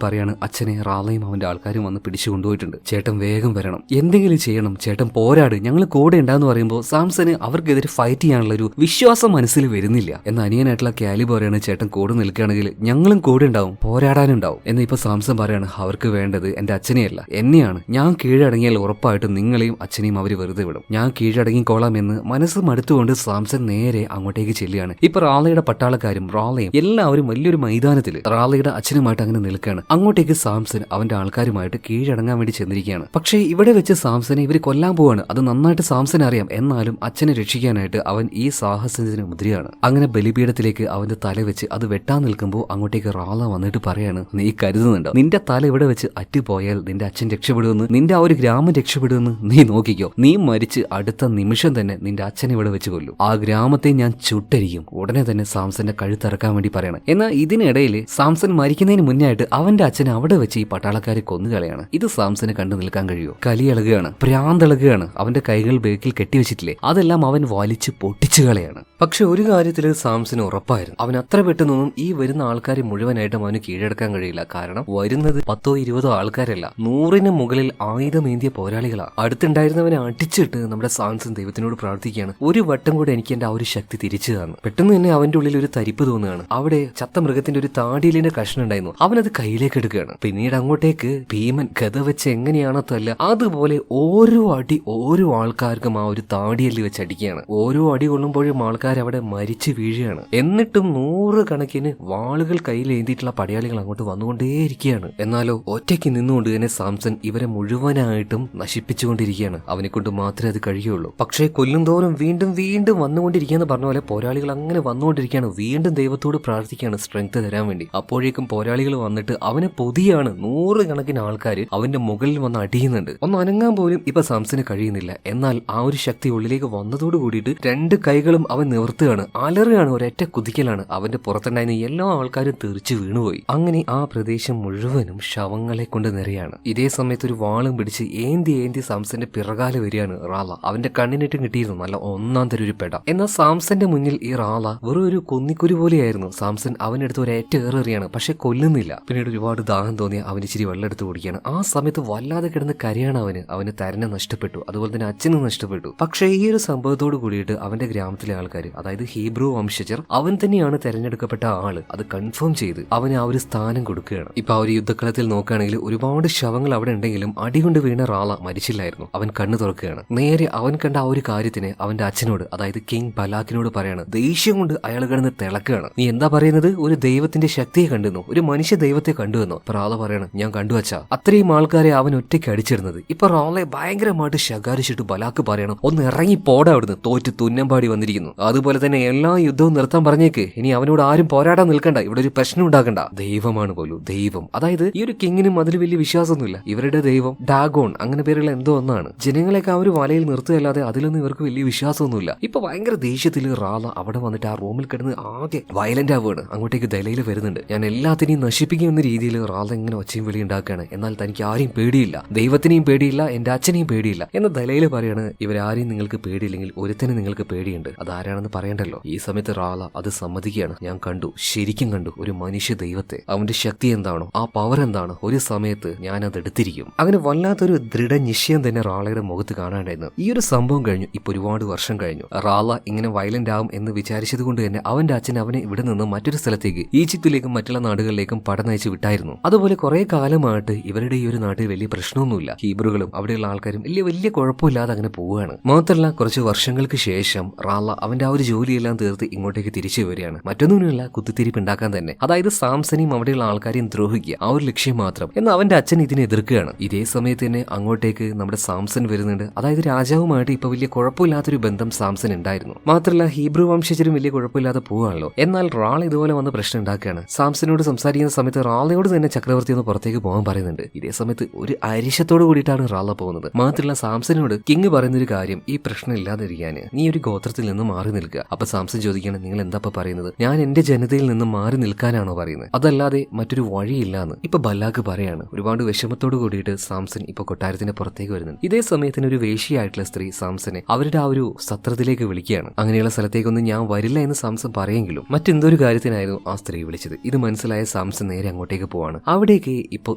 S1: പറയാണ്. അച്ഛനെ റാളയും അവന്റെ ആൾക്കാരും വന്ന് പിടിച്ചു കൊണ്ടുപോയിട്ടുണ്ട്. ചേട്ടൻ വേഗം വരണം, എന്തെങ്കിലും ചെയ്യണം, ചേട്ടൻ പോരാട്, ഞങ്ങൾ കൂടെ ഉണ്ടാന്ന് പറയുമ്പോൾ സാംസന് അവർക്കെതിരെ ഫൈറ്റ് ചെയ്യാനുള്ള ഒരു വിശ്വാസം മനസ്സിൽ വരുന്നില്ല. എന്ന അനിയനായിട്ടുള്ള കാലിബ് പറയാണ്, ചേട്ടൻ കൂടെ നിൽക്കുകയാണെങ്കിൽ ഞങ്ങളും കൂടെ ഉണ്ടാവും, പോരാടാനുണ്ടാവും. എന്ന് ഇപ്പൊ സാംസൺ പറയാണ്, അവർക്ക് വേണ്ടത് എന്റെ അച്ഛനെയല്ല എന്നെയാണ്. ഞാൻ കീഴടങ്ങിയാൽ ഉറപ്പായിട്ടും നിങ്ങളെയും അച്ഛനെയും അവർ വെറുതെ വിടും. ഞാൻ കീഴടങ്ങിക്കോളാം എന്ന് മനസ്സ് മടുത്തുകൊണ്ട് സാംസൺ നേരെ അങ്ങോട്ടേക്ക് ചെല്ലുകയാണ്. ഇപ്പൊ റാളയുടെ പട്ടാളക്കാരും റാളയും എല്ലാവരും വലിയൊരു മൈതാനത്തിൽ റാളയുടെ അച്ഛനുമായിട്ട് അങ്ങനെ നിൽക്കുകയാണ്. അങ്ങോട്ടേക്ക് സാംസൺ അവന്റെ ആൾക്കാരുമായിട്ട് കീഴടങ്ങാൻ വേണ്ടി ചെന്നിരിക്കുകയാണ്. പക്ഷേ ഇവിടെ വെച്ച് സാംസനെ ഇവർ കൊല്ലാൻ പോവാണ്. അത് നന്നായിട്ട് സാംസൺ അറിയാം. എന്നാലും അച്ഛനെ രക്ഷിക്കാനായിട്ട് അവൻ ഈ സാഹസത്തിന് മുദ്രയാണ്. അങ്ങനെ ബലിപീഠത്തിലേക്ക് അവന്റെ തല വെച്ച് അത് വെട്ടാൻ നിൽക്കുമ്പോൾ അങ്ങോട്ടേക്ക് റാള വന്നിട്ട് പറയാണ്, നീ കരുതുന്നുണ്ടോ നിന്റെ തല ഇവിടെ വെച്ച് അറ്റുപോയാൽ നിന്റെ അച്ഛൻ രക്ഷപ്പെടുമെന്ന്, നിന്റെ ആ ഒരു ഗ്രാമം രക്ഷപ്പെടുമെന്ന്? നീ നോക്കിക്കോ, നീ മരിച്ച് അടുത്ത നിമിഷം തന്നെ നിന്റെ അച്ഛനെ ഇവിടെ വെച്ച് കൊല്ലും. ആ ഗ്രാമത്തെ ഞാൻ ചുട്ടരിക്കും. ഉടനെ തന്നെ സാംസന്റെ കഴുത്തിറക്കാൻ വേണ്ടി പറയണം. എന്നാൽ ഇതിനിടയിൽ സാംസൺ മരിക്കുന്നതിന് മുന്നായിട്ട് അവന്റെ അച്ഛനെ അവിടെ വെച്ച് ഈ പട്ടാളക്കാരെ കൊന്നുകളയാണ്. ഇത് സാംസന് കണ്ടു നിൽക്കാൻ കഴിയുമോ? കലിയിളകുകയാണ്, ഭ്രാന്തിളകുകയാണ്. അവന്റെ കൈകൾ ബേക്കിൽ കെട്ടിവെച്ചിട്ടില്ലേ, അതെല്ലാം അവൻ വലിച്ചു പൊട്ടിച്ചു കളയാണ്. പക്ഷെ ഒരു കാര്യത്തിൽ സാംസന് ഉറപ്പായിരുന്നു, അവൻ അത്ര പെട്ടെന്നൊന്നും ഈ വരുന്ന ആൾക്കാരെ മുഴുവനായിട്ടും അവന് കീഴടക്കാൻ കഴിയില്ല. കാരണം വരുന്നത് 10-20 ആൾക്കാരല്ല, 100-ന് മുകളിൽ ആയുധമേന്തിയ പോരാളികളാ. അടുത്തുണ്ടായിരുന്നവനെ അടിച്ചിട്ട് നമ്മുടെ സാംസൺ ദൈവത്തിനോട് പ്രാർത്ഥിക്കുകയാണ്, ഒരു വട്ടം കൂടെ എനിക്ക് എന്റെ ആ ഒരു ശക്തി തിരിച്ചു തന്നു. പെട്ടെന്ന് തന്നെ അവന്റെ ഉള്ളിൽ ഒരു തരിപ്പ് തോന്നുകയാണ്. അവിടെ ചത്ത മൃഗത്തിന്റെ ഒരു താടിയിലിന്റെ കഷ്ണം ഉണ്ടായിരുന്നു. അവനത് കയ്യിലേക്ക് എടുക്കുകയാണ്. പിന്നീട് അങ്ങോട്ടേക്ക് ഭീമൻ ഗത വെച്ച് എങ്ങനെയാണോ തല്ല അതുപോലെ ഓരോ അടി ഓരോ ആൾക്കാർക്കും ആ ഒരു താടിയല്ലി വെച്ച് അടിക്കുകയാണ്. ഓരോ അടി കൊള്ളുമ്പോഴും ആൾക്കാർ അവിടെ മരിച്ചു വീഴുകയാണ്. എന്നിട്ടും 100 കണക്കിന് വാളുകൾ കയ്യിലേന്തിയിട്ടുള്ള പടയാളികൾ അങ്ങോട്ട് വന്നുകൊണ്ടേയിരിക്കുകയാണ്. എന്നാലോ ഒറ്റയ്ക്ക് നിന്നുകൊണ്ട് തന്നെ സാംസൺ ഇവരെ മുഴുവനായിട്ടും നശിപ്പിച്ചുകൊണ്ടിരിക്കുകയാണ്. അവനെ കൊണ്ട് മാത്രമേ അത് കഴിയുള്ളൂ. പക്ഷേ കൊല്ലുംതോറും വീണ്ടും വീണ്ടും വന്നുകൊണ്ടിരിക്കുകയെന്ന് പറഞ്ഞ പോലെ പോരാളികൾ അങ്ങനെ വന്നുകൊണ്ടിരിക്കുകയാണ്. വീണ്ടും ദൈവത്തോട് പ്രാർത്ഥിക്കുകയാണ് സ്ട്രെങ്ത് തരാൻ വേണ്ടി. അപ്പോഴേക്കും പോരാളികൾ വന്നിട്ട് അവനെ പൊതിയാണ്. 100 കണക്കിന് ആൾക്കാർ അവന്റെ മുകളിൽ വന്ന് അടിയുന്നുണ്ട്. ഒന്ന് അനങ്ങാൻ പോലും ഇപ്പൊ സാംസന് കഴിയുന്നില്ല. എന്നാൽ ആ ഒരു ശക്തി ഉള്ളിലേക്ക് വന്നതോട് കൂടിയിട്ട് 2 കൈകളും അവൻ നിവർത്തുകയാണ്, അലറുകയാണ്, ഒരൊറ്റ കുതിക്കലാണ്. അവന്റെ പുറത്തുണ്ടായിരുന്ന എല്ലാ ആൾക്കാരും തെറിച്ചു വീണുപോയി. അങ്ങനെ ആ പ്രദേശം മുഴുവനും ശവങ്ങളെ കൊണ്ട് നിറയാണ്. ഇതേ സമയത്ത് ഒരു വാളും പിടിച്ച് ഏന്തി സാംസന്റെ പിറകാലെ വരികയാണ് റാള. അവന്റെ കണ്ണിനിട്ടും കിട്ടിയിരുന്നു നല്ല ഒന്നാം തരം ഒരു പെട. എന്നാൽ സാംസന്റെ മുന്നിൽ ഈ റാള വെറും ഒരു കൊന്നിക്കുരു പോലെയായിരുന്നു. സാംസൺ അവനെടുത്ത് ഒരേറ്റ ഏറെറിയാണ്, പക്ഷെ കൊല്ലുന്നില്ല. പിന്നീട് ഒരുപാട് ദാഹം തോന്നിയ അവൻ ഇച്ചിരി വെള്ളം എടുത്ത് കുടിക്കുകയാണ്. ആ സമയത്ത് വല്ലാതെ കിടന്ന് കരയാണ്. അവന് തരനെ നഷ്ടപ്പെട്ടു, അതുപോലെ തന്നെ അച്ഛനും നഷ്ടപ്പെട്ടു. പക്ഷേ ഈ ഒരു സംഭവത്തോട് കൂടിയിട്ട് അവന്റെ ഗ്രാമത്തിലെ ആൾക്കാർ, അതായത് ഹീബ്രു വംശജർ, അവൻ തന്നെയാണ് തെരഞ്ഞെടുക്കപ്പെട്ട ആള്, അത് കൺഫേം ചെയ്ത് അവന് ആ ഒരു സ്ഥാനം കൊടുക്കുകയാണ്. ഇപ്പൊ ആ ഒരു യുദ്ധക്കളത്തിൽ നോക്കുകയാണെങ്കിൽ ഒരുപാട് ശവങ്ങൾ അവിടെ ഉണ്ടെങ്കിലും അടികൊണ്ട് വീണ റാള മരിച്ചില്ലായിരുന്നു. അവൻ കണ്ണു തുറക്കുകയാണ്. നേരെ അവൻ കണ്ട ആ ഒരു കാര്യത്തിന് അവന്റെ അച്ഛനോട്, അതായത് കിങ് ബലാക്കിനോട് പറയാണ്. ദേഷ്യം കൊണ്ട് അയാൾ കിടന്ന് തിളക്കുകയാണ്. നീ എന്താ പറയുന്നത്? ഒരു ദൈവത്തിന്റെ ശക്തിയെ കണ്ടുവന്നോ? ഒരു മനുഷ്യ ദൈവത്തെ കണ്ടുവന്നോ? റാള പറയണം, ഞാൻ കണ്ടുവച്ചാ. അത്രയും ആൾക്കാരെ അവൻ ഒറ്റയ്ക്ക് അടിച്ചിരുന്നത്. ഇപ്പൊ റാളെ ഭയങ്കരമായിട്ട് ശകാരിച്ചിട്ട് ബലാക്ക് പറയണം, ഒന്ന് ഇറങ്ങി പോടാ അവിടുന്ന്, തോറ്റ് തുന്നമ്പാടി വന്നിരിക്കുന്നു. അതുപോലെ തന്നെ എല്ലാ യുദ്ധവും നിർത്താൻ പറഞ്ഞേക്ക്. ഇനി അവനോട് ആരും പോരാടാൻ നിൽക്കണ്ട, ഇവിടെ ഒരു പ്രശ്നം ഉണ്ടാക്കണ്ട. ദൈവമാണ് പോലും, ദൈവം. അതായത് ഈ ഒരു കിങ്ങിനും അതിൽ വലിയ വിശ്വാസമൊന്നുമില്ല. ഇവരുടെ ദൈവം ഡാഗോൺ അങ്ങനെ പേരുള്ള എന്തോ ഒന്നാണ്. ജനങ്ങളെയൊക്കെ ആ ഒരു വലയിൽ നിർത്തുകയല്ലാതെ അതിലൊന്നും ഇവർക്ക് വലിയ വിശ്വാസമൊന്നുമില്ല. ഇപ്പൊ ഭയങ്കര ദേഷ്യത്തിൽ റാള അവിടെ വന്നിട്ട് ആ റൂമിൽ കിടന്ന് ആകെ വയലന്റ് ആവുകയാണ്. അങ്ങോട്ടേക്ക് ദലയിൽ വരുന്നുണ്ട്. ഞാൻ എല്ലാത്തിനെയും നശിപ്പിക്കുന്ന രീതിയിൽ റാള ഇങ്ങനെ ഒച്ചയും വിളി ഉണ്ടാക്കുകയാണ്. എന്നാൽ തനിക്ക് ആരെയും പേടിയില്ല, ദൈവത്തിനെയും പേടിയില്ല, എന്റെ അച്ഛനെയും പേടിയില്ല എന്ന് ദലയിൽ പറയാണ്. ഇവരാരെയും നിങ്ങൾക്ക് പേടിയില്ലെങ്കിൽ ഒരുത്തനെ നിങ്ങൾക്ക് പേടിയുണ്ട്, അതാരാണെന്ന് പറയണ്ടല്ലോ. ഈ സമയത്ത് റാള അത് സമ്മതിക്കുകയാണ്. ഞാൻ കണ്ടു, ശരിക്കും കണ്ടു ഒരു മനുഷ്യ ദൈവത്തെ. അവന്റെ ശക്തി എന്താണോ, ആ പവർ എന്താണോ, ഒരു സമയത്ത് ഞാൻ അത് എടുത്തിരിക്കും. അങ്ങനെ വല്ലാത്തൊരു ദൃഢനിശ്ചയം തന്നെ റാളയുടെ മുഖത്ത് കാണാണ്ടായിരുന്നു. ഈ ഒരു സംഭവം കഴിഞ്ഞു. ഇപ്പൊ ഒരുപാട് വർഷം കഴിഞ്ഞു. റാള ഇങ്ങനെ വയലന്റ് ആവും എന്ന് വിചാരിച്ചത് കൊണ്ട് തന്നെ അവന്റെ അച്ഛൻ അവനെ ഇവിടെ നിന്ന് മറ്റൊരു സ്ഥലത്തേക്ക്, ഈജിപ്തിലേക്കും മറ്റുള്ള നാടുകളിലേക്കും പടനയിച്ച് വിട്ടായിരുന്നു. അതുപോലെ കുറെ കാലമായിട്ട് ഇവരുടെ ഈ ഒരു നാട്ടിൽ വലിയ പ്രശ്നമൊന്നുമില്ല. ഹീബ്രുകളും അവിടെയുള്ള ആൾക്കാരും വലിയ കുഴപ്പമില്ലാതെ അങ്ങനെ പോവുകയാണ്. മാത്രമല്ല കുറച്ച് വർഷങ്ങൾക്ക് ശേഷം റാള അവന്റെ ആ ഒരു ജോലിയെല്ലാം തീർത്ത് ഇങ്ങോട്ടേക്ക് തിരിച്ചു വരികയാണ്. മറ്റൊന്നുമില്ല, കുത്തിത്തിരിപ്പ് ഉണ്ടാക്കാൻ തന്നെ. അതായത് സാംസനെയും അവിടെയുള്ള ആൾക്കാരെയും ദ്രോഹിക്കുക, ആ ഒരു ലക്ഷ്യം മാത്രം. എന്നാൽ അവന്റെ അച്ഛൻ ഇതിനെ എതിർക്കുകയാണ്. ഇതേ സമയത്ത് തന്നെ അങ്ങോട്ടേക്ക് നമ്മുടെ സാംസൺ വരുന്നുണ്ട്. അതായത് രാജാവുമായിട്ട് ഇപ്പൊ വലിയ കുഴപ്പമില്ലാത്തൊരു ബന്ധം സാംസൺ ഉണ്ടായിരുന്നു. മാത്രമല്ല ഹീബ്രു വംശജരും വലിയ കുഴപ്പമില്ലാതെ പോവുകയാണല്ലോ. എന്നാൽ റാള ഇതുപോലെ വന്ന് പ്രശ്നം ഉണ്ടാക്കുകയാണ്. സാംസനോട് സംസാരിക്കുന്ന സമയത്ത് റാളയോട് തന്നെ ചക്രവർത്തി ഒന്ന് പുറത്തേക്ക് പോകാൻ പറയുന്നുണ്ട്. ഇതേ സമയത്ത് ഒരു അരിശത്തോട് കൂടിയിട്ടാണ് റാള പോകുന്നത്. മാത്രമല്ല സാംസനോട് കിങ് പറയുന്നൊരു കാര്യം, ഈ പ്രശ്നം ഇല്ലാതിരിക്കാൻ നീ ഒരു ഗോത്രത്തിൽ നിന്ന് മാറി നിൽക്കുക. നിൽക്കുക. അപ്പൊ സാംസൺ ചോദിക്കുകയാണ്, നിങ്ങൾ എന്താ പറയുന്നത്? ഞാൻ എന്റെ ജനതയിൽ നിന്ന് മാറി നിൽക്കാനാണോ പറയുന്നത്? അതല്ലാതെ മറ്റൊരു വഴിയില്ലാന്ന് ഇപ്പൊ ബല്ലാക്ക് പറയാണ്. ഒരുപാട് വിഷമത്തോട് കൂടിയിട്ട് സാംസൺ ഇപ്പൊ കൊട്ടാരത്തിന്റെ പുറത്തേക്ക് വരുന്നുണ്ട്. ഇതേ സമയത്തിന് ഒരു വേശ്യയായിട്ടുള്ള സ്ത്രീ സാംസനെ അവരുടെ ആ ഒരു സത്രത്തിലേക്ക് വിളിക്കുകയാണ്. അങ്ങനെയുള്ള സ്ഥലത്തേക്കൊന്നും ഞാൻ വരില്ല എന്ന് സാംസൺ പറയെങ്കിലും മറ്റെന്തൊരു കാര്യത്തിനായിരുന്നു ആ സ്ത്രീ വിളിച്ചത്. ഇത് മനസ്സിലായ സാംസൺ നേരെ അങ്ങോട്ടേക്ക് പോവാണ്. അവിടേക്ക് ഇപ്പൊ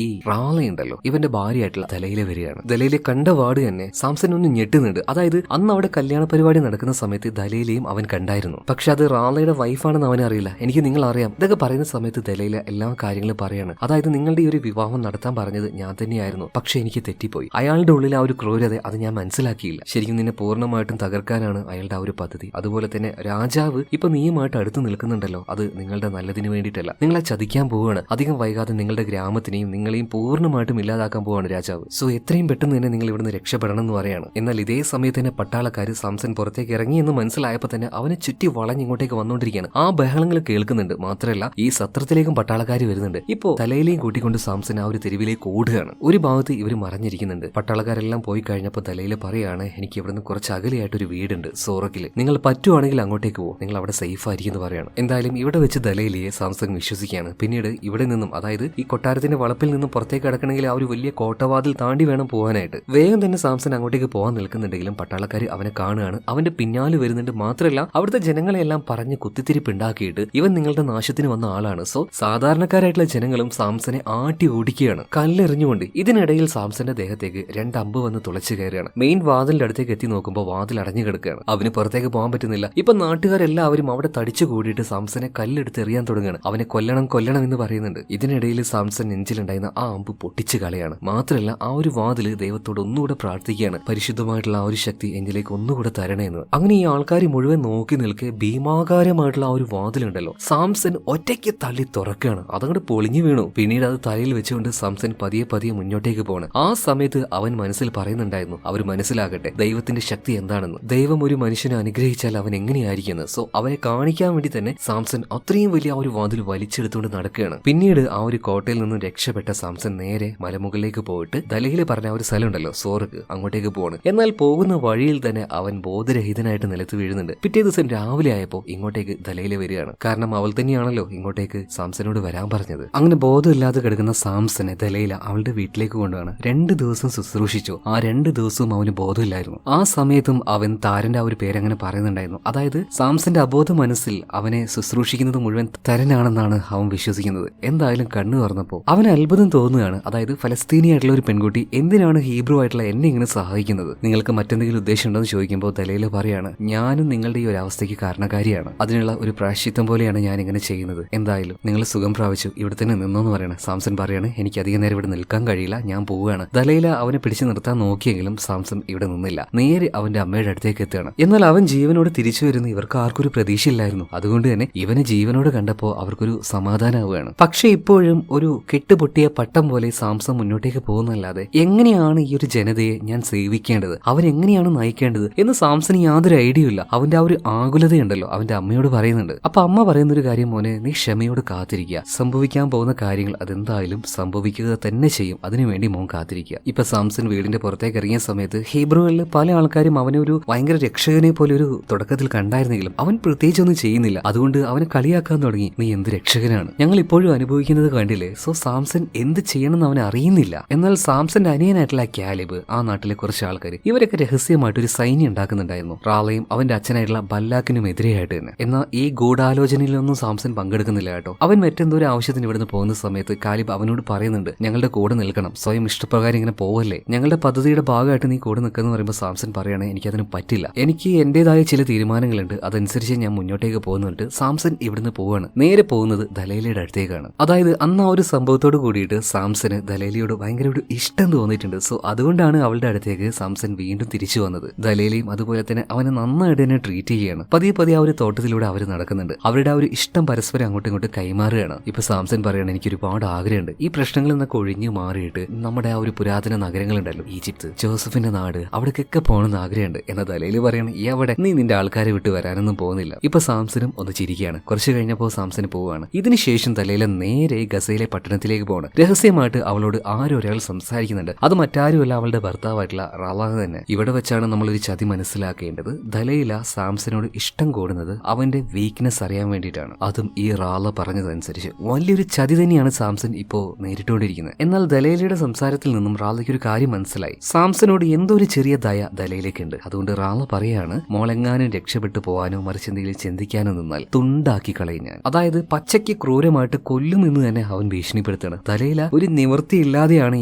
S1: ഈ റാളയുണ്ടല്ലോ, ഇവന്റെ ഭാര്യയായിട്ടുള്ള ദലൈല വരികയാണ്. ദലൈലെ കണ്ട വാർഡ് തന്നെ സാംസൺ ഒന്ന് ഞെട്ടുന്നുണ്ട്. അതായത് അന്ന് അവിടെ കല്യാണ പരിപാടി നടക്കുന്ന സമയത്ത് ദലൈലയും അവൻ കണ്ടായിരുന്നു. പക്ഷെ അത് റാളയുടെ വൈഫാണെന്ന് അവൻ അറിയില്ല. എനിക്ക് നിങ്ങൾ അറിയാം ഇതൊക്കെ പറയുന്ന സമയത്ത് ദലൈല എല്ലാ കാര്യങ്ങളും പറയാണ്. അതായത് നിങ്ങളുടെ ഈ ഒരു വിവാഹം നടത്താൻ പറഞ്ഞത് ഞാൻ തന്നെയായിരുന്നു, പക്ഷെ എനിക്ക് തെറ്റിപ്പോയി. അയാളുടെ ഉള്ളിൽ ആ ഒരു ക്രൂരത അത് ഞാൻ മനസ്സിലാക്കിയില്ല. ശരിക്കും നിന്നെ പൂർണ്ണമായിട്ടും തകർക്കാനാണ് അയാളുടെ ആ ഒരു പദ്ധതി. അതുപോലെ തന്നെ രാജാവ് ഇപ്പൊ നീയുമായിട്ട് അടുത്ത് നിൽക്കുന്നുണ്ടല്ലോ, അത് നിങ്ങളുടെ നല്ലതിന് വേണ്ടിയിട്ടല്ല, നിങ്ങളെ ചതിക്കാൻ പോവുകയാണ്. അധികം വൈകാതെ നിങ്ങളുടെ ഗ്രാമത്തിനെയും നിങ്ങളെയും പൂർണ്ണമായിട്ടും ഇല്ലാതാക്കാൻ പോവാണ് രാജാവ്. സോ എത്രയും പെട്ടെന്ന് തന്നെ നിങ്ങൾ ഇവിടുന്ന് രക്ഷപ്പെടണം എന്ന് പറയാണ്. എന്നാൽ ഇതേ സമയത്ത് തന്നെ പട്ടാളക്കാർ സാംസൺ പുറത്തേക്ക് ഇറങ്ങി എന്ന് മനസ്സിലായപ്പോൾ തന്നെ അവനെ ചുറ്റി വളഞ്ഞിങ്ങോട്ടേക്ക് വന്നുകൊണ്ടിരിക്കുകയാണ്. ആ ബഹളങ്ങൾ കേൾക്കുന്നുണ്ട്. മാത്രമല്ല ഈ സത്രത്തിലേക്കും പട്ടാളക്കാർ വരുന്നുണ്ട്. ഇപ്പോ തലയിലേയും കൂട്ടിക്കൊണ്ട് സാംസൺ ആ ഒരു തെരുവിലേക്ക് ഓടുകയാണ്. ഒരു ഭാഗത്ത് ഇവർ മറഞ്ഞിരിക്കുന്നുണ്ട്. പട്ടാളക്കാരെല്ലാം പോയി കഴിഞ്ഞപ്പോൾ ദലൈല പറയാണ്, എനിക്ക് ഇവിടുന്ന് കുറച്ച് അകലെയായിട്ടൊരു വീടുണ്ട് സോറക്കില്, നിങ്ങൾ പറ്റുവാണെങ്കിൽ അങ്ങോട്ടേക്ക് പോകും, നിങ്ങൾ അവിടെ സേഫ് ആയിരിക്കും എന്ന് പറയാണ്. എന്തായാലും ഇവിടെ വെച്ച് ദലൈലയെ സാംസൺ വിശ്വസിക്കുകയാണ്. പിന്നീട് ഇവിടെ നിന്നും, അതായത് ഈ കൊട്ടാരത്തിന്റെ വളപ്പിൽ നിന്നും പുറത്തേക്ക് കടക്കണമെങ്കിൽ ആ ഒരു വലിയ കോട്ടവാതിൽ താണ്ടി വേണം പോകാനായിട്ട്. വേഗം തന്നെ സാംസൺ അങ്ങോട്ടേക്ക് പോകാൻ നിൽക്കുന്നുണ്ടെങ്കിലും പട്ടാളക്കാർ അവനെ കാണുകയാണ്. അവന്റെ പിന്നാലെ വരുന്നുണ്ട്. മാത്രമല്ല അവിടുത്തെ ജനങ്ങളെല്ലാം പറഞ്ഞ് കുത്തിത്തിരിപ്പുണ്ടാക്കിയിട്ട് ഇവൻ നിങ്ങളുടെ നാശത്തിന് വന്ന ആളാണ്. സോ സാധാരണക്കാരായിട്ടുള്ള ജനങ്ങളും സാംസനെ ആട്ടി ഓടിക്കുകയാണ് കല്ലെറിഞ്ഞുകൊണ്ട്. ഇതിനിടയിൽ സാംസന്റെ ദേഹത്തേക്ക് 2 അമ്പ് വന്ന് തുളച്ചു കയറുകയാണ്. മെയിൻ വാതിലിന്റെ അടുത്തേക്ക് എത്തി നോക്കുമ്പോൾ വാതിൽ അടഞ്ഞു കിടക്കുകയാണ്. അവന് പുറത്തേക്ക് പോകാൻ പറ്റുന്നില്ല. ഇപ്പൊ നാട്ടുകാരെല്ലാവരും അവിടെ തടിച്ചു കൂടിയിട്ട് സാംസനെ കല്ലെടുത്ത് എറിയാൻ തുടങ്ങുകയാണ്. അവനെ കൊല്ലണം കൊല്ലണം എന്ന് പറയുന്നുണ്ട്. ഇതിനിടയിൽ സാംസൺ നെഞ്ചിലുണ്ടായിരുന്ന ആ അമ്പ് പൊട്ടിച്ചു കളയാണ്. മാത്രമല്ല ആ ഒരു വാതില് ദൈവത്തോട് ഒന്നുകൂടെ പ്രാർത്ഥിക്കുകയാണ്, പരിശുദ്ധമായിട്ടുള്ള ആ ഒരു ശക്തി എന്നിലേക്ക് ഒന്നുകൂടെ തരണേന്ന്. അങ്ങനെ ഈ ആൾക്കാർ മുഴുവൻ നോക്കി നിൽക്കെ ഭീമാകാരമായിട്ടുള്ള ആ ഒരു വാതിലുണ്ടല്ലോ സാംസൺ ഒറ്റയ്ക്ക് തള്ളി തുറക്കുകയാണ്. അതങ്ങോട്ട് പൊളിഞ്ഞു വീണു. പിന്നീട് അത് തലയിൽ വെച്ചുകൊണ്ട് സാംസൺ പതിയെ പതിയെ മുന്നോട്ടേക്ക് പോകണം. ആ സമയത്ത് അവൻ മനസ്സിൽ പറയുന്നുണ്ടായിരുന്നു, അവർ മനസ്സിലാകട്ടെ ദൈവത്തിന്റെ ശക്തി എന്താണെന്ന്. ദൈവം ഒരു മനുഷ്യനെ അനുഗ്രഹിച്ചാൽ അവൻ എങ്ങനെയായിരിക്കുന്നു. സോ അവനെ കാണിക്കാൻ വേണ്ടി തന്നെ സാംസൺ അത്രയും വലിയ ആ ഒരു വാതിൽ വലിച്ചെടുത്തുകൊണ്ട് നടക്കുകയാണ്. പിന്നീട് ആ ഒരു കോട്ടയിൽ നിന്നും രക്ഷപ്പെട്ട സാംസൺ നേരെ മലമുകളിലേക്ക് പോയിട്ട് ദലൈല പറഞ്ഞ ഒരു സ്ഥലം ഉണ്ടല്ലോ സോറക്ക്, അങ്ങോട്ടേക്ക് പോവാണ്. എന്നാൽ പോകുന്ന വഴിയിൽ തന്നെ അവൻ ബോധരഹിതനായിട്ട് നിലത്ത് വീഴുന്നുണ്ട്. പിറ്റേ ദിവസം രാവിലെ ആയപ്പോ ഇങ്ങോട്ടേക്ക് ദലൈല വരികയാണ്. കാരണം അവൾ തന്നെയാണല്ലോ ഇങ്ങോട്ടേക്ക് സാംസനോട് വരാൻ പറഞ്ഞത്. അങ്ങനെ ബോധമില്ലാതെ കിടക്കുന്ന സാംസനെ ദലൈല അവളുടെ വീട്ടിലേക്ക് കൊണ്ടുപോവാണ്. 2 ദിവസം ശുശ്രൂഷിച്ചു. ആ 2 ദിവസവും അവന് ബോധമില്ലായിരുന്നു. ആ സമയത്തും അവൻ താരന്റെ ആ ഒരു പേരങ്ങനെ പറയുന്നുണ്ടായിരുന്നു. അതായത് സാംസന്റെ അബോധ മനസ്സിൽ അവനെ ശുശ്രൂഷിക്കുന്നത് മുഴുവൻ തരനാണെന്നാണ് അവൻ വിശ്വസിക്കുന്നത്. എന്തായാലും കണ്ണു തുറന്നപ്പോൾ അവന് അത്ഭുതം തോന്നുകയാണ്. അതായത് ഫലസ്തീനിയായിട്ടുള്ള ഒരു പെൺകുട്ടി എന്തിനാണ് ഹീബ്രു ആയിട്ടുള്ള എന്നെ ഇങ്ങനെ സഹായിക്കുന്നത്? നിങ്ങൾക്ക് മറ്റെന്തെങ്കിലും ഉദ്ദേശം ഉണ്ടോ എന്ന് ചോദിക്കുമ്പോൾ ദലൈല പറയാണ്, ഞാനും നിങ്ങളുടെ ഈ ഒരു അവസ്ഥയ്ക്ക് കാരണക്കാരിയാണ്. അതിനുള്ള ഒരു പ്രായശ്ചിത്തം പോലെയാണ് ഞാൻ ഇങ്ങനെ ചെയ്യുന്നത്. എന്തായാലും നിങ്ങൾ സുഖം പ്രാപിച്ചു, ഇവിടെ തന്നെ നിന്നോന്ന് പറയണ. സാംസൺ പറയാണ്, എനിക്ക് അധികം നേരം ഇവിടെ നിൽക്കാൻ കഴിയില്ല, ഞാൻ പോവുകയാണ്. ദലൈല അവനെ പിടിച്ചു നിർത്താൻ നോക്കിയെങ്കിലും സാംസൺ ഇവിടെ നിന്നില്ല. നേരെ അവന്റെ അമ്മയുടെ അടുത്തേക്ക് എത്തുകയാണ്. എന്നാൽ അവൻ ജീവനോട് തിരിച്ചു വരുന്ന ഇവർക്ക് ആർക്കൊരു പ്രതീക്ഷയില്ലായിരുന്നു. അതുകൊണ്ട് തന്നെ ഇവനെ ജീവനോട് കണ്ടപ്പോൾ അവർക്കൊരു സമാധാനമാവുകയാണ്. പക്ഷെ ഇപ്പോഴും ഒരു കെട്ടുപൊട്ടിയ പട്ടം പോലെ സാംസൺ മുന്നോട്ടേക്ക് പോകുന്നല്ലാതെ എങ്ങനെയാണ് ഈ ഒരു ജനതയെ ഞാൻ സേവിക്കേണ്ടത്, അവൻ എങ്ങനെയാണ് നയിക്കേണ്ടത് എന്ന് സാംസന് യാതൊരു ഐഡിയ ഇല്ല. അവന്റെ ആ ഒരു ആകുലതയുണ്ടല്ലോ അവന്റെ അമ്മയോട് പറയുന്നുണ്ട്. അപ്പൊ അമ്മ പറയുന്ന ഒരു കാര്യം, മോനെ നീ ക്ഷമയോട് കാത്തിരിക്കുക, സംഭവിക്കാൻ പോകുന്ന കാര്യങ്ങൾ അതെന്തായാലും സംഭവിക്കുക തന്നെ ചെയ്യും, അതിനുവേണ്ടി മോൻ കാത്തിരിക്കുക. ഇപ്പൊ സാംസൺ വീടിന്റെ പുറത്തേക്ക് ഇറങ്ങിയ സമയത്ത് ഹീബ്രുകളിൽ പല ആൾക്കാരും അവനെ ഒരു ഭയങ്കര രക്ഷകനെ പോലെ ഒരു തുടക്കത്തിൽ കണ്ടായിരുന്നെങ്കിലും അവൻ പ്രത്യേകിച്ചൊന്നും ചെയ്യുന്നില്ല. അതുകൊണ്ട് അവനെ കളിയാക്കാൻ തുടങ്ങി. നീ എന്ത് രക്ഷകനാണ്, ഞങ്ങൾ ഇപ്പോഴും അനുഭവിക്കുന്നത് കണ്ടില്ലേ. സോ സാംസൺ എന്ത് ചെയ്യണമെന്ന് അവൻ അറിയുന്നില്ല. എന്നാൽ സാംസന്റെ അനിയനായിട്ടുള്ള കാലിബ്, ആ നാട്ടിലെ കുറച്ച് ആൾക്കാർ, ഇവരൊക്കെ രഹസ്യമായിട്ട് ഒരു സൈന്യം ഉണ്ടാക്കുന്നുണ്ടായിരുന്നു. റാളയും അവന്റെ അച്ഛനായിട്ടുള്ള ബല്ലാക്കിനും എതിരെയായിട്ട് തന്നെ. എന്നാൽ ഈ ഗൂഢാലോചനയിലൊന്നും സാംസൺ പങ്കെടുക്കുന്നില്ല കേട്ടോ. അവൻ മറ്റെന്തോ ഒരു ആവശ്യത്തിന് ഇവിടുന്ന് പോകുന്ന സമയത്ത് കാലിബ് അവനോട് പറയുന്നുണ്ട്, ഞങ്ങളുടെ കൂടെ നിൽക്കണം, സ്വയം ഇഷ്ടപ്രകാരം ഇങ്ങനെ പോവല്ലേ, ഞങ്ങളുടെ പദ്ധതിയുടെ ഭാഗമായിട്ട് നീ കൂടെ നിൽക്കുന്ന പറയുമ്പോൾ സാംസൺ പറയാണ്, എനിക്കതിന് പറ്റില്ല, എനിക്ക് എന്റേതായ ചില തീരുമാനങ്ങളുണ്ട്, അതനുസരിച്ച് ഞാൻ മുന്നോട്ടേക്ക് പോകുന്നുണ്ട്. സാംസൺ ഇവിടുന്ന് പോവാണ്. നേരെ പോകുന്നത് ദലൈലയുടെ അടുത്തേക്കാണ്. അതായത് അന്ന് ആ ഒരു സംഭവത്തോട് കൂടിയിട്ട് സാംസന് ദലൈലയോട് ഭയങ്കര ഒരു ഇഷ്ടം തോന്നിയിട്ടുണ്ട്. സോ അതുകൊണ്ടാണ് അവളുടെ അടുത്തേക്ക് സാംസൺ വീണ്ടും തിരിച്ചു വന്നത്. ദലൈലയും അതുപോലെ തന്നെ അവനെ നന്നായിട്ട് തന്നെ ട്രീറ്റ് ചെയ്യുകയാണ്. പതിയെ പതിയെ ആ ഒരു തോട്ടത്തിലൂടെ അവർ നടക്കുന്നുണ്ട്. അവരുടെ ആ ഒരു ഇഷ്ടം പരസ്പരം അങ്ങോട്ടും ഇങ്ങോട്ട് കൈമാറുകയാണ്. ഇപ്പൊ സാംസൺ പറയാണ്, എനിക്ക് ഒരുപാട് ആഗ്രഹമുണ്ട് ഈ പ്രശ്നങ്ങളിൽ നിന്നൊക്കെ ഒഴിഞ്ഞു മാറിയിട്ട് നമ്മുടെ ആ ഒരു പുരാതന നഗരങ്ങളുണ്ടല്ലോ, ഈജിപ്ത്, ജോസഫിന്റെ നാട്, അവിടേക്കൊക്കെ പോകണമെന്ന് ആഗ്രഹമുണ്ട്. എന്ന ദലൈല പറയാണ്, ഈ അവിടെ നീ നിന്റെ ആൾക്കാരെ വിട്ട് വരാനൊന്നും പോകുന്നില്ല. ഇപ്പൊ സാംസനും ഒന്ന് ചിരിക്കുകയാണ്. കുറച്ച് കഴിഞ്ഞപ്പോൾ സാംസന് പോവുകയാണ്. ഇതിനുശേഷം ദലൈല നേരെ ഗസയിലെ പട്ടണത്തിലേക്ക് പോകണം. രഹസ്യമായിട്ട് അവളോട് ആരൊരാൾ സംസാരിക്കുന്നുണ്ട്. അത് മറ്റാരുമല്ല, അവളുടെ ഭർത്താവായിട്ടുള്ള റാള തന്നെ. ഇവിടെ വെച്ചാണ് നമ്മളൊരു ചതി മനസ്സിലാക്കേണ്ടത്. ദലൈല സാംസനോട് ഇഷ്ടം കൂടുന്നത് അവന്റെ വീക്ക്നെസ് അറിയാൻ വേണ്ടിയിട്ടാണ്. അതും ഈ റാല പറഞ്ഞതനുസരിച്ച് വലിയൊരു ചതി തന്നെയാണ് സാംസൺ ഇപ്പോ നേരിട്ടുകൊണ്ടിരിക്കുന്നത്. എന്നാൽ ദലൈലയുടെ സംസാരത്തിൽ നിന്നും റാലയ്ക്ക് ഒരു കാര്യം മനസ്സിലായി. സാംസനോട് എന്തോ ഒരു ചെറിയ ദയ ദലൈലയ്ക്കുണ്ട്. അതുകൊണ്ട് റാല പറയാണ്, മോളെങ്ങാനും രക്ഷപ്പെട്ടു പോകാനോ മറിച്ച് എന്തെങ്കിലും ചിന്തിക്കാനോ നിന്നാൽ തുണ്ടാക്കി കളയും ഞാൻ. അതായത് പച്ചയ്ക്ക് ക്രൂരമായിട്ട് കൊല്ലുമെന്ന് തന്നെ അവൻ ഭീഷണിപ്പെടുത്താണ്. ദലൈല ഒരു നിവൃത്തിയില്ലാതെയാണ്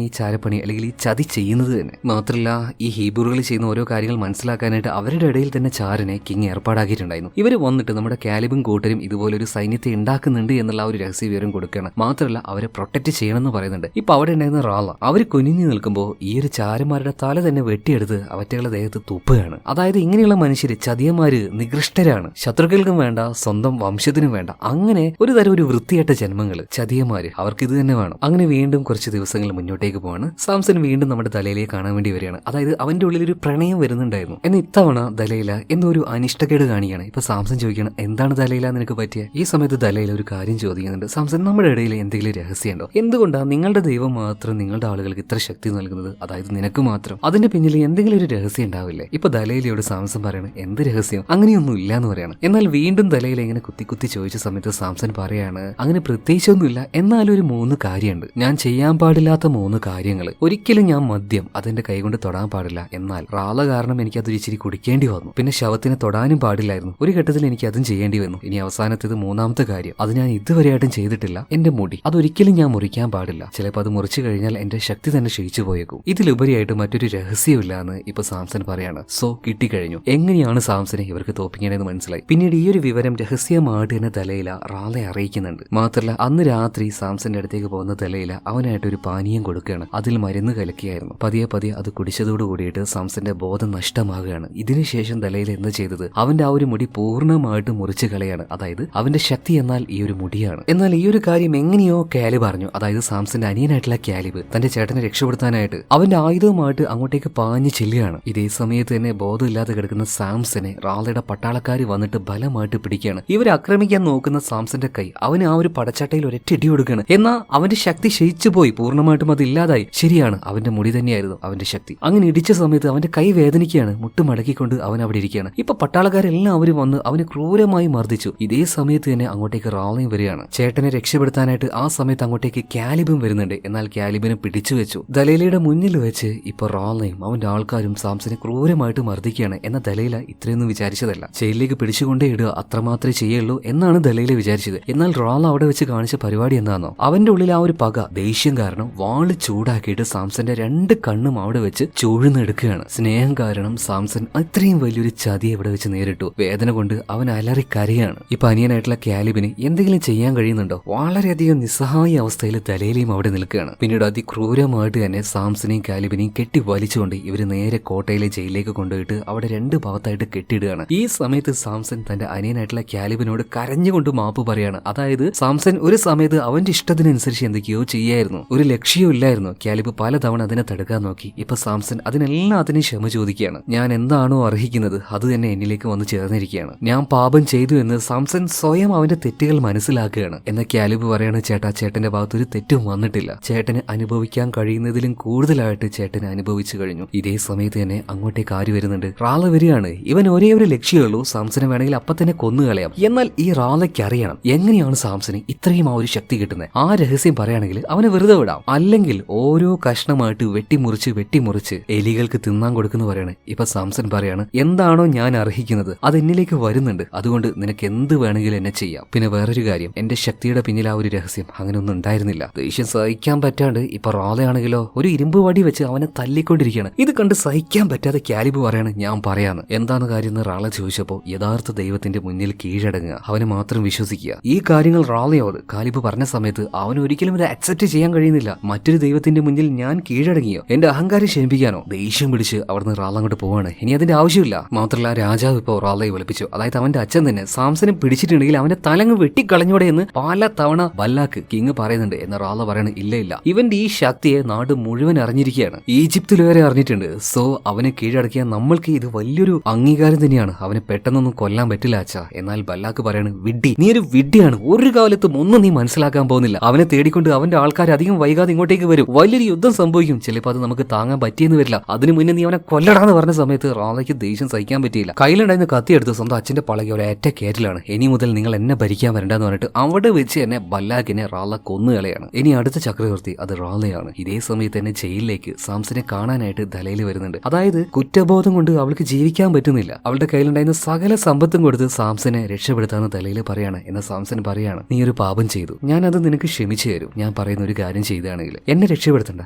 S1: ഈ ചാരപ്പണി അല്ലെങ്കിൽ ഈ ചതി ചെയ്യുന്നത് തന്നെ. മാത്രമല്ല ഈ ഹീബ്രുകൾ ചെയ്യുന്ന ഓരോ കാര്യങ്ങൾ മനസ്സിലാക്കാനായിട്ട് അവരുടെ ഇടയിൽ തന്നെ ചാരനെ കിങ് ഏർപ്പാടാക്കിയിട്ടുണ്ടായിരുന്നു. ഇവര് വന്നിട്ട് നമ്മുടെ കാലിബും കൂട്ടരും ഇതുപോലൊരു സൈന്യത്തെ ഉണ്ടാക്കുന്നുണ്ട് എന്നുള്ള ഒരു രഹസ്യ വിവരം കൊടുക്കുകയാണ്. മാത്രമല്ല അവരെ പ്രൊട്ടക്ട് ചെയ്യണമെന്ന് പറയുന്നുണ്ട്. ഇപ്പൊ അവിടെ ഉണ്ടായിരുന്ന റാള അവര് കുനിഞ്ഞു നിൽക്കുമ്പോൾ ഈ ഒരു ചാരന്മാരുടെ തല തന്നെ വെട്ടിയെടുത്ത് അവറ്റകളുടെ ദേഹത്ത് തുപ്പുകയാണ്. അതായത് ഇങ്ങനെയുള്ള മനുഷ്യര് ചതിയന്മാര് നികൃഷ്ടരാണ്, ശത്രുക്കൾക്കും വേണ്ട സ്വന്തം വംശത്തിനും വേണ്ട. അങ്ങനെ ഒരു തരം ഒരു വൃത്തിയായിട്ട ജന്മങ്ങള് ചതിയന്മാര്, അവർക്ക് ഇത് തന്നെ വേണം. അങ്ങനെ വീണ്ടും കുറച്ച് ദിവസങ്ങൾ മുന്നോട്ടേക്ക് പോവാണ്. സാംസൺ വീണ്ടും നമ്മുടെ ദലൈലയെ കാണാൻ വേണ്ടി വരികയാണ്. അതായത് അവന്റെ ഉള്ളിൽ ഒരു പ്രണയം വരുന്നുണ്ടായിരുന്നു. എന്നാൽ ഇത്തവണ ദലൈല എന്തോ ഒരു അനിഷ്ടക്കേട് കാണിയാണ്. ഇപ്പൊ സാംസൺ ചോദിക്കണം, എന്താണ് ദലൈല നിനക്ക് പറ്റിയ? ഈ സമയത്ത് ദലൈല ഒരു കാര്യം ചോദിക്കുന്നുണ്ട്, സാംസൺ നമ്മുടെ ഇടയിൽ എന്തെങ്കിലും രഹസ്യമുണ്ടോ? എന്തുകൊണ്ടാണ് നിങ്ങളുടെ ദൈവം മാത്രം നിങ്ങളുടെ ആളുകൾക്ക് ഇത്ര ശക്തി നൽകുന്നത്? അതായത് നിനക്ക് മാത്രം. അതിന്റെ പിന്നിൽ എന്തെങ്കിലും ഒരു രഹസ്യം ഉണ്ടാവില്ലേ? ഇപ്പൊ ദലൈലയോട് സാംസൺ പറയണം, എന്ത് രഹസ്യം? അങ്ങനെയൊന്നും ഇല്ല എന്ന് പറയാണ്. എന്നാൽ വീണ്ടും ദലൈല ഇങ്ങനെ കുത്തി കുത്തി ചോദിച്ച സമയത്ത് സാംസൺ പറയാണ്, അങ്ങനെ പ്രത്യേകിച്ചൊന്നുമില്ല, എന്നാലും ഒരു 3 കാര്യമുണ്ട്. ഞാൻ ചെയ്യാൻ പാടില്ലാത്ത 3 കാര്യങ്ങൾ. ഒരിക്കലും ഞാൻ മദ്യം അതെന്റെ കൈകൊണ്ട് തൊടാൻ പാടില്ല. എന്നാൽ റാള കാരണം എനിക്ക് അതൊരു ഇച്ചിരി കുടിക്കേണ്ടി വന്നു. പിന്നെ ശവത്തിനെ തൊടാനും പാടില്ലായിരുന്നു. ഒരു ഘട്ടത്തിൽ എനിക്ക് അതും ചെയ്യേണ്ടി വന്നു. ഇനി അവസാനത്തേത് 3ാമത്തെ കാര്യം, അത് ഞാൻ ഇതുവരെയായിട്ടും ചെയ്തിട്ടില്ല. എന്റെ മുടി അതൊരിക്കലും ഞാൻ മുറിക്കാൻ പാടില്ല. ചിലപ്പോൾ അത് മുറിച്ചു കഴിഞ്ഞാൽ എന്റെ ശക്തി തന്നെ ക്ഷയിച്ചു പോയേക്കും. ഇതിലുപരിയായിട്ട് മറ്റൊരു രഹസ്യമില്ല എന്ന് ഇപ്പൊ സാംസൺ പറയാണ്. സോ കിട്ടിക്കഴിഞ്ഞു. എങ്ങനെയാണ് സാംസനെ ഇവർക്ക് തോപ്പിക്കണേന്ന് മനസ്സിലായി. പിന്നീട് ഈ ഒരു വിവരം രഹസ്യമായിട്ട് തന്നെ ദലൈല റാളെ അറിയിക്കുന്നുണ്ട്. മാത്രമല്ല അന്ന് രാത്രി സാംസന്റെ അടുത്തേക്ക് പോകുന്ന ദലൈല അവനായിട്ട് ഒരു പാനീയം കൊടുക്കുകയാണ്. അതിൽ മരുന്ന് കലക്കിയായിരുന്നു. പതിയെ പതിയെ അത് കുടിച്ചതോട് കൂടിയിട്ട് സാംസന്റെ ബോധം നഷ്ടമാകുകയാണ്. ഇതിനുശേഷം ദലൈല എന്താ ചെയ്തത്? അവന്റെ ആ ഒരു മുടി പൂർണ്ണമായിട്ട് മുറിച്ചു കളയാണ്. അതായത് അവന്റെ ശക്തി എന്നാൽ ഈ ഒരു മുടിയാണ്. എന്നാൽ ഈ ഒരു കാര്യം എങ്ങനെയോ കാലിബ് അറിഞ്ഞു. അതായത് സാംസന്റെ അനിയനായിട്ടുള്ള കാലിബ് തന്റെ ചേട്ടനെ രക്ഷപ്പെടുത്താനായിട്ട് അവന്റെ ആയുധവുമായിട്ട് അങ്ങോട്ടേക്ക് പാഞ്ഞു ചെല്ലുകയാണ്. ഇതേ സമയത്ത് തന്നെ ബോധമില്ലാതെ കിടക്കുന്ന സാംസനെ റാളയുടെ പട്ടാളക്കാർ വന്നിട്ട് ബലമായിട്ട് പിടിക്കുകയാണ്. ഇവരെ ആക്രമിക്കാൻ നോക്കുന്ന സാംസന്റെ കൈ അവന് ആ ഒരു പടച്ചട്ടയിൽ ഒരൊറ്റ ഇടി കൊടുക്കുകയാണ്. എന്നാൽ അവന്റെ ശക്തി ക്ഷയിച്ചു പോയി, പൂർണ്ണമായിട്ടും അത് ഇല്ലാതായി. ശരിയാണ്, അവന്റെ മുടി തന്നെയായിരുന്നു അവന്റെ ശക്തി. അങ്ങനെ ഇടിച്ച സമയത്ത് അവന്റെ കൈ വേദനിക്കുകയാണ്. മുട്ട് മടക്കിക്കൊണ്ട് അവൻ അവിടെ ഇരിക്കുകയാണ്. ഇപ്പൊ പട്ടാളക്കാരെല്ലാവരും വന്ന് അവനെ ക്രൂരമായി മർദ്ദിച്ചു. ഇതേ സമയത്ത് തന്നെ അങ്ങോട്ടേക്ക് റാളയും വരികയാണ്. ചേട്ടനെ രക്ഷപ്പെടുത്താനായിട്ട് ആ സമയത്ത് അങ്ങോട്ടേക്ക് കാലിബും വരുന്നുണ്ട്. എന്നാൽ കാലിബിനെ പിടിച്ചു വെച്ചു. ദലൈലയുടെ മുന്നിൽ വെച്ച് ഇപ്പൊ റാളയും അവന്റെ ആൾക്കാരും സാംസനെ ക്രൂരമായിട്ട് മർദ്ദിക്കുകയാണ്. എന്നാൽ ദലൈല ഇത്രയൊന്നും വിചാരിച്ചതല്ല. ജയിലിലേക്ക് പിടിച്ചുകൊണ്ടേ ഇടുക, അത്രമാത്രമേ ചെയ്യുള്ളൂ എന്നാണ് ദലൈല വിചാരിച്ചത്. എന്നാൽ റാള അവിടെ വെച്ച് കാണിച്ച പരിപാടി എന്താണോ, അവന്റെ ഉള്ളിൽ ആ ഒരു പക ദേഷ്യം കാരണം വാള് ചൂടാക്കിയിട്ട് സാംസന്റെ 2 കണ്ണും അവിടെ വെച്ച് ചൂഴ്ന്നെടുക്കുകയാണ്. സ്നേഹം കാരണം സാംസൺ അത്രയും വലിയൊരു ചതിയെ ഇവിടെ വെച്ച് നേരിട്ടു. വേദന കൊണ്ട് അവൻ അലറി കരയാണ്. ഇപ്പൊ അനിയനായിട്ടുള്ള കാലിബിന് എന്തെങ്കിലും ചെയ്യാൻ കഴിയുന്നുണ്ടോ? വളരെയധികം നിസ്സഹായ അവസ്ഥയിൽ ദലൈലയും അവിടെ നിൽക്കുകയാണ്. പിന്നീട് അതിക്രൂരമായിട്ട് തന്നെ സാംസനെയും കാലിബിനെയും കെട്ടി വലിച്ചുകൊണ്ട് ഇവര് നേരെ കോട്ടയിലെ ജയിലിലേക്ക് കൊണ്ടുപോയിട്ട് അവിടെ 2 ഭാഗത്തായിട്ട് കെട്ടിയിടുകയാണ്. ഈ സമയത്ത് സാംസൺ തന്റെ അനിയനായിട്ടുള്ള കാലിബിനോട് കരഞ്ഞുകൊണ്ട് മാപ്പ് പറയാണ്. അതായത് സാംസൺ ഒരു സമയത്ത് അവന്റെ ഇഷ്ടത്തിനനുസരിച്ച് എന്തൊക്കെയോ ചെയ്യായിരുന്നു, ഒരു ലക്ഷ്യവും ഇല്ലായിരുന്നു. കാലിബ് പലതവണ അതിനെ തടുക്കാൻ നോക്കി. ഇപ്പൊ സാംസൺ അതിനെല്ലാത്തിനും ക്ഷമ ചോദിക്കുകയാണ്. ഞാൻ എന്താണോ അർഹിക്കുന്നത് അത് തന്നെ എന്നിലേക്ക് വന്ന് ചേർന്നിരിക്കുകയാണ്. ഞാൻ പാപം ചെയ്തു എന്ന് സാംസൺ സ്വയം അവന്റെ തെറ്റുകൾ മനസ്സിലാക്കുകയാണ്. എന്നാൽ കാലിബ് പറയാണ്, ചേട്ടാ ചേട്ടന്റെ ഭാഗത്തൊരു തെറ്റും വന്നിട്ടില്ല. ചേട്ടന് അനുഭവിക്കാൻ കഴിയുന്നതിലും കൂടുതലായിട്ട് ചേട്ടന് അനുഭവിച്ചു കഴിഞ്ഞു. ഇതേ സമയത്ത് തന്നെ അങ്ങോട്ടേക്ക് ആര് വരുന്നുണ്ട്? റാള വരികയാണ്. ഇവൻ ഒരേ ഒരു ലക്ഷ്യമുള്ളൂ, സാംസനെ വേണമെങ്കിൽ അപ്പൊ തന്നെ കൊന്നുകളയാം. എന്നാൽ ഈ റാളയ്ക്ക് അറിയണം എങ്ങനെയാണ് സാംസന് ഇത്രയും ആ ഒരു ശക്തി കിട്ടുന്നത്. ആ രഹസ്യം പറയുകയാണെങ്കിൽ അവനെ വെറുതെ വിടാം, അല്ലെങ്കിൽ ഓരോ കഷ്ണമായിട്ട് വെട്ടിമുറിച്ച് എലികൾക്ക് തിന്നാൻ കൊടുക്കുന്ന പറയാണ്. ഇപ്പൊ സാംസൺ പറയാണ്, എന്താണോ ഞാൻ അർഹിക്കുന്നത് അത് എന്നിലേക്ക് വരുന്നുണ്ട്, അതുകൊണ്ട് നിനക്ക് എന്ത് വേണമെങ്കിലും എന്നെ ചെയ്യാം. പിന്നെ വേറൊരു കാര്യം, എന്റെ ശക്തിയുടെ പിന്നിൽ ആ ഒരു രഹസ്യം അങ്ങനെ ഒന്നും ഉണ്ടായിരുന്നില്ല. ദേഷ്യം സഹിക്കാൻ പറ്റാണ്ട് ഇപ്പൊ റാളയാണെങ്കിലോ ഒരു ഇരുമ്പ് വടി വെച്ച് അവനെ തല്ലിക്കൊണ്ടിരിക്കുകയാണ്. ഇത് കണ്ട് സഹിക്കാൻ പറ്റാതെ കാലിബ് പറയാണ്, ഞാൻ പറയാന്ന്. എന്താണ് കാര്യം എന്ന് റാള ചോദിച്ചപ്പോ, യഥാർത്ഥ ദൈവത്തിന്റെ മുന്നിൽ കീഴടങ്ങുക, അവനെ മാത്രം വിശ്വസിക്കുക. ഈ കാര്യങ്ങൾ റാളയോട് കാലിബ് പറഞ്ഞ സമയത്ത് അവന് ഒരിക്കലും ഇത് അക്സെപ്റ്റ് ചെയ്യാൻ കഴിയുന്നില്ല. മറ്റൊരു ദൈവത്തിന്റെ മുന്നിൽ ഞാൻ കീഴടങ്ങിയോ, എന്റെ അഹങ്കാരം ക്ഷമിപ്പിക്കാനോ? ദേഷ്യം പിടിച്ച് അവിടുന്ന് റാള അങ്ങോട്ട് പോവാണ്. ഇനി അതിന്റെ ആവശ്യമില്ല. മാത്രമല്ല രാജാവ് ഇപ്പോ റാളയെ വിളിപ്പിച്ചു. അതായത് അവന്റെ അച്ഛൻ തന്നെ സാംസനെ പിടിച്ചിട്ടുണ്ടെങ്കിൽ അവന്റെ തലങ്ങ് വെട്ടിക്കളഞ്ഞോടെ എന്ന് പല തവണ ബല്ലാക്ക് കിങ് പറയുന്നുണ്ട്. എന്ന റാള പറയണ, ഇല്ല, ഇവന്റെ ഈ ശക്തിയെ നാട് മുഴുവൻ അറിഞ്ഞിരിക്കുകയാണ്, ഈജിപ്തിൽ വരെ അറിഞ്ഞിട്ടുണ്ട്. സോ അവനെ കീഴടക്കിയ നമ്മൾക്ക് ഇത് വലിയൊരു അംഗീകാരം തന്നെയാണ്. അവനെ പെട്ടെന്നൊന്നും കൊല്ലാൻ പറ്റില്ല അച്ഛാ. എന്നാൽ ബല്ലാക്ക് പറയാണ്, വിഡ്ഢി, നീ ഒരു വിഡ്ഢിയാണ്, ഒരു കാലത്തും ഒന്നും നീ മനസ്സിലാക്കാൻ പോകുന്നില്ല. അവനെ തേടിക്കൊണ്ട് അവന്റെ ആൾക്കാർ അധികം വൈകാതെ ഇങ്ങോട്ടേക്ക് വരും, വലിയൊരു യുദ്ധം സംഭവിക്കും. ചിലപ്പോൾ അത് നമുക്ക് താങ്ങാൻ പറ്റിയെന്ന് വരില്ല. അതിനു മുന്നേ നീ അവനെ കൊല്ലടാന്ന് പറഞ്ഞ സമയത്ത് റാളയ്ക്ക് ദേഷ്യം സഹിക്കാൻ പറ്റിയില്ല. കയ്യിലുണ്ടായിരുന്ന കത്തിയെടുത്ത് സ്വന്തം അച്ഛന്റെ പളകി ഒരു ഏറ്റ കയറ്റിലാണ്. ഇനി മുതൽ നിങ്ങൾ എന്നെ ഭരിക്കാൻ വരണ്ടെന്ന് പറഞ്ഞിട്ട് അവിടെ വെച്ച് തന്നെ ബല്ലാക്കിനെ റാള കൊന്നുകളയാണ്. ഇനി അടുത്ത ചക്രവർത്തി അത് റാളയാണ്. ഇതേ സമയത്ത് തന്നെ ജയിലിലേക്ക് സാംസനെ കാണാനായിട്ട് ദലൈൽ വരുന്നുണ്ട്. അതായത് കുറ്റബോധം കൊണ്ട് അവൾക്ക് ജീവിക്കാൻ പറ്റുന്നില്ല. അവളുടെ കയ്യിലുണ്ടായിരുന്ന സകല സമ്പത്തും കൊടുത്ത് സാംസനെ രക്ഷപ്പെടുത്താന്ന് ദലൈൽ പറയാണ്. എന്നാൽ സാംസൻ പറയാണ്, നീ ഒരു പാപം ചെയ്തു, ഞാനത് നിനക്ക് ക്ഷമിച്ചു തരും. ഞാൻ പറയുന്ന ഒരു കാര്യം ചെയ്താണെങ്കിൽ എന്നെ രക്ഷപ്പെടുത്തണ്ട,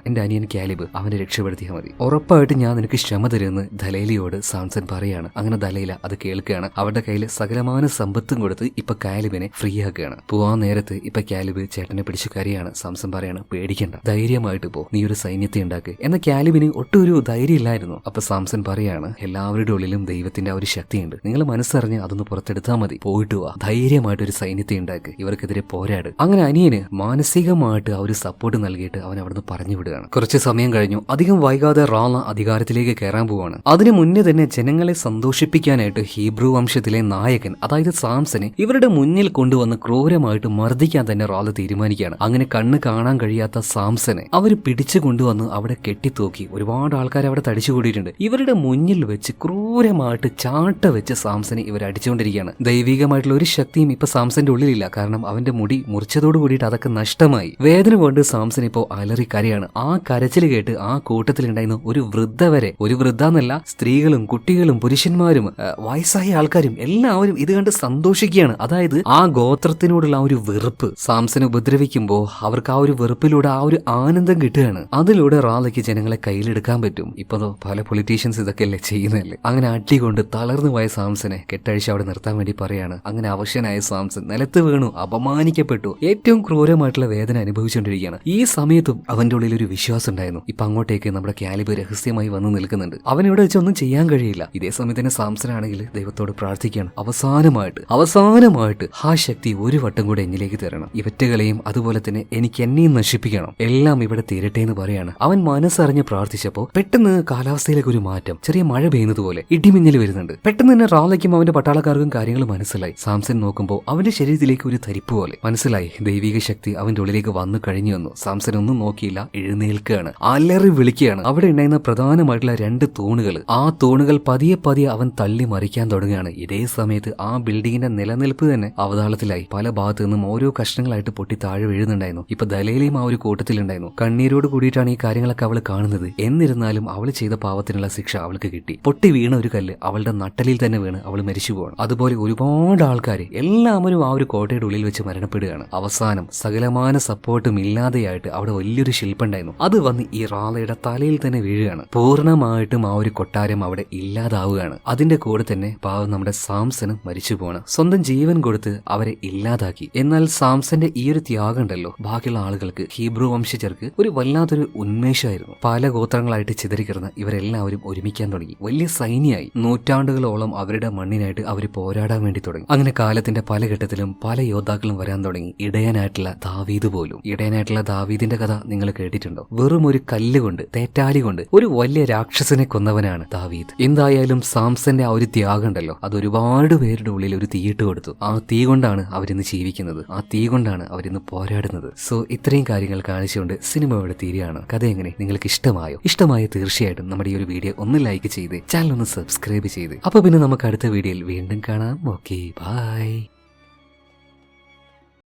S1: എന്റെ അനിയൻ കാലിബ് അവനെ രക്ഷപ്പെടുത്തിയാൽ മതി. ഉറപ്പായിട്ട് ഞാൻ നിനക്ക് ക്ഷമ തരുമെന്ന് ദലൈലയോട് സാംസൻ പറയാണ്. അങ്ങനെ ദലൈല അത് കേൾക്കുകയാണ്. അവരുടെ കയ്യിൽ സകലമാന സമ്പത്തും കൊടുത്ത് ഇപ്പൊ കാലിബിനെ ഫ്രീ ആക്കുകയാണ്. പോവാൻ നേരത്ത് ഇപ്പൊ കാലിബ് ചേട്ടനെ പിടിച്ചു കരയാണ്. സാംസൺ പറയാണ്, പേടിക്കണ്ട, ധൈര്യമായിട്ട് പോ, നീ ഒരു സൈന്യത്തെ ഉണ്ടാക്ക്. എന്ന കാലിബിന് ഒട്ടും ഒരു ധൈര്യം ഇല്ലായിരുന്നു. അപ്പൊ സാംസൺ പറയാണ്, എല്ലാവരുടെ ഉള്ളിലും ദൈവത്തിന്റെ ആ ഒരു ശക്തിയുണ്ട്, നിങ്ങൾ മനസ്സറിഞ്ഞ് അതൊന്ന് പുറത്തെടുത്താൽ മതി, പോയിട്ട് വാ, ധൈര്യമായിട്ട് ഒരു സൈന്യത്തെ ഉണ്ടാക്ക്, ഇവർക്കെതിരെ പോരാട്. അങ്ങനെ അനിയന് മാനസികമായിട്ട് ആ ഒരു സപ്പോർട്ട് നൽകിയിട്ട് അവൻ അവിടുന്ന് പറഞ്ഞു വിടുകയാണ്. കുറച്ച് സമയം കഴിഞ്ഞു. അധികം വൈകാതെ റാള അധികാരത്തിലേക്ക് കയറാൻ പോവാണ്. അതിനു മുന്നേ തന്നെ ജനങ്ങളെ സന്തോഷിപ്പിക്കാനായിട്ട് ഹീബ്രു വംശത്തിലെ നായകൻ അതായത് സാംസനെ ഇവരുടെ മുന്നിൽ കൊണ്ടുവന്ന് ക്രൂരമായിട്ട് മർദ്ദിക്കാൻ തന്നെ റാള തീരുമാനിക്കുകയാണ്. അങ്ങനെ കണ്ണ് കാണാൻ കഴിയാത്ത സാംസനെ അവർ പിടിച്ചു കൊണ്ടുവന്ന് അവിടെ കെട്ടിത്തൂക്കി. ഒരുപാട് ആൾക്കാർ അവിടെ തടിച്ചുകൂടിയിട്ടുണ്ട്. ഇവരുടെ മുന്നിൽ വെച്ച് ക്രൂരമായിട്ട് ചാട്ട വെച്ച് സാംസനെ ഇവർ അടിച്ചുകൊണ്ടിരിക്കുകയാണ്. ദൈവികമായിട്ടുള്ള ഒരു ശക്തിയും ഇപ്പൊ സാംസന്റെ ഉള്ളിലില്ല. കാരണം അവന്റെ മുടി മുറിച്ചതോട് കൂടിയിട്ട് അതൊക്കെ നഷ്ടമായി. വേദന കൊണ്ട് സാംസൺ ഇപ്പോൾ അലറി കരയാണ്. ആ കരച്ചിൽ കേട്ട് ആ കൂട്ടത്തിലുണ്ടായിരുന്ന ഒരു വൃദ്ധ വരെ, ഒരു വൃദ്ധ എന്നല്ല, സ്ത്രീകളും കുട്ടികളും പുരുഷന്മാരും വയസ്സായ ആൾക്കാരും എല്ലാവരും ഇത് കണ്ട് സന്തോഷിക്കുകയാണ്. അതായത് ആ ഗോത്രത്തിനോടുള്ള ആ ഒരു വെറുപ്പ് സാംസനെ ഉപദ്രവിക്കുമ്പോൾ അവർക്ക് ആ ഒരു വെറുപ്പിലൂടെ ആ ഒരു ആനന്ദം കിട്ടുകയാണ്. അതിലൂടെ റാളയ്ക്ക് ജനങ്ങളെ കയ്യിലെടുക്കാൻ പറ്റും. ഇപ്പൊ പല പൊളിറ്റീഷ്യൻസ് ഇതൊക്കെയല്ലേ ചെയ്യുന്നതല്ലേ. അങ്ങനെ അടികൊണ്ട് തളർന്നു പോയ സാംസനെ കെട്ടഴിച്ച് അവിടെ നിർത്താൻ വേണ്ടി പറയാണ്. അങ്ങനെ അവശനായ സാംസൺ നിലത്ത് വീണു, അപമാനിക്കപ്പെട്ടു, ഏറ്റവും ക്രൂരമായിട്ടുള്ള വേദന അനുഭവിച്ചുകൊണ്ടിരിക്കുകയാണ്. ഈ സമയത്തും അവന്റെ ഉള്ളിൽ ഒരു വിശ്വാസം ഉണ്ടായിരുന്നു. ഇപ്പൊ അങ്ങോട്ടേക്ക് നമ്മുടെ കാലിബ് രഹസ്യമായി വന്ന് നിൽക്കുന്നുണ്ട്. അവനിവിടെ വെച്ച് ഒന്നും ചെയ്യാൻ കഴിയില്ല. ഇതേ സമയത്ത് തന്നെ സാംസൺ ആണെങ്കിൽ ദൈവത്തോട് പ്രാർത്ഥിക്കുകയാണ്. അവസാനമായിട്ട് ആ ശക്തി ഒരു വട്ടം കൂടെ എന്നിലേക്ക് തരണം. ഇവറ്റകളെയും അതുപോലെ തന്നെ എനിക്ക് എന്നെയും നശിപ്പിക്കണം. എല്ലാം ഇവിടെ തീരട്ടെ എന്ന് പറയാണ്. അവൻ മനസ്സറിഞ്ഞ് പ്രാർത്ഥിച്ചപ്പോ പെട്ടെന്ന് കാലാവസ്ഥയിലേക്ക് ഒരു മാറ്റം, ചെറിയ മഴ പെയ്യുന്നത് പോലെ ഇടിമിന്നൽ വരുന്നുണ്ട്. പെട്ടെന്ന് തന്നെ റാളയ്ക്കും അവന്റെ പട്ടാളക്കാർക്കും കാര്യങ്ങൾ മനസ്സിലായി. സാംസൺ നോക്കുമ്പോൾ അവന്റെ ശരീരത്തിലേക്ക് ഒരു തരിപ്പ് പോലെ മനസ്സിലായി. ദൈവിക ശക്തി അവന്റെ ഉള്ളിലേക്ക് വന്നു കഴിഞ്ഞു വന്നു. സാംസൺ ഒന്നും നോക്കിയില്ല, എഴുന്നേൽക്കുകയാണ്, അലറി വിളിക്കുകയാണ്. അവിടെ ഉണ്ടായിരുന്ന പ്രധാനമായിട്ടുള്ള 2 തൂണുകൾ, ആ തൂണുകൾ പതിയെ അവൻ തള്ളി മറിക്കാൻ തുടങ്ങുകയാണ്. ഇതേ സമയത്ത് ആ ബിൽഡിങ്ങിന്റെ നിലനിൽപ്പ് തന്നെ അവതാളത്തിലായി. പല ഭാഗത്തു നിന്നും ഓരോ കഷ്ണങ്ങളായിട്ട് പൊട്ടി താഴെ വീഴുന്നുണ്ടായിരുന്നു. ഇപ്പൊ ദലൈലയും ആ ഒരു കൂട്ടത്തിലുണ്ടായിരുന്നു. കണ്ണീരോട് കൂടിയിട്ടാണ് ഈ കാര്യങ്ങളൊക്കെ അവൾ കാണുന്നത്. എന്നിരുന്നാലും അവൾ ചെയ്ത പാവത്തിനുള്ള ശിക്ഷ അവൾക്ക് കിട്ടി. പൊട്ടി വീണ ഒരു കല്ല് അവളുടെ നട്ടലിൽ തന്നെ വീണ് അവൾ മരിച്ചു പോകണം. അതുപോലെ ഒരുപാട് ആൾക്കാർ എല്ലാവരും ആ ഒരു കോട്ടയുടെ ഉള്ളിൽ വെച്ച് മരണപ്പെടുകയാണ്. അവസാനം സകലമാന സപ്പോർട്ടും ഇല്ലാതെയായിട്ട് അവിടെ വലിയൊരു ശില്പുണ്ടായിരുന്നു. അത് വന്ന് ഈ റാളയുടെ തലയിൽ തന്നെ വീഴുകയാണ്. പൂർണ്ണമായിട്ടും ആ ഒരു കൊട്ടാരം അവിടെ ഇല്ലാതാവുകയാണ്. അതിന്റെ കൂടെ തന്നെ പാവം നമ്മുടെ സാംസനും മരിച്ചു പോകണം. സ്വന്തം ജീവൻ കൊടുത്ത് അവരെ ഇല്ലാതാക്കി. എന്നാൽ സാംസന്റെ ഈ ഒരു ത്യാഗം ഉണ്ടല്ലോ, ബാക്കിയുള്ള ആളുകൾക്ക്, ഹീബ്രു വംശജർക്ക് ഒരു വല്ലാത്തൊരു ഉന്മേഷമായിരുന്നു. പല ഗോത്രങ്ങളായിട്ട് ചിതറിക്കിടന്ന ഇവരെല്ലാവരും ഒരുമിക്കാൻ തുടങ്ങി. വലിയ സൈന്യമായി. നൂറ്റാണ്ടുകളോളം അവരുടെ മണ്ണിനായിട്ട് അവർ പോരാടാൻ വേണ്ടി തുടങ്ങി. അങ്ങനെ കാലത്തിന്റെ പല ഘട്ടത്തിലും പല യോദ്ധാക്കളും വരാൻ തുടങ്ങി. ഇടയനായിട്ടുള്ള ദാവീദ് പോലും. ഇടയനായിട്ടുള്ള ദാവീദിന്റെ കഥ നിങ്ങൾ കേട്ടിട്ടുണ്ടോ? വെറും ഒരു കല്ലുകൊണ്ട്, തേറ്റാലി കൊണ്ട് ഒരു വലിയ രാക്ഷസനെ കൊന്നവനാണ് ദാവീദ്. എന്തായാലും സാംസന്റെ ആ ഒരു ത്യാഗം ഉണ്ടല്ലോ, അത് ഒരുപാട് പേരുടെ ഉള്ളിൽ ഒരു തീയിട്ട് കൊടുത്തു. ആ തീ കൊണ്ടാണ് അവരിന്ന് ജീവിക്കുന്നത്. ആ തീ കൊണ്ടാണ് അവരിന്ന് പോരാടുന്നത്. സോ ഇത്രയും കാര്യങ്ങൾ കാണിച്ചുകൊണ്ട് സിനിമ ഇവിടെ തീരുകയാണ്. കഥ എങ്ങനെ നിങ്ങൾക്ക് ഇഷ്ടമായോ? ഇഷ്ടമായ തീർച്ചയായിട്ടും നമ്മുടെ ഈ ഒരു വീഡിയോ ഒന്ന് ലൈക്ക് ചെയ്ത് ചാനൽ ഒന്ന് സബ്സ്ക്രൈബ് ചെയ്ത്. അപ്പൊ പിന്നെ നമുക്ക് അടുത്ത വീഡിയോയിൽ വീണ്ടും കാണാം. Okay, by.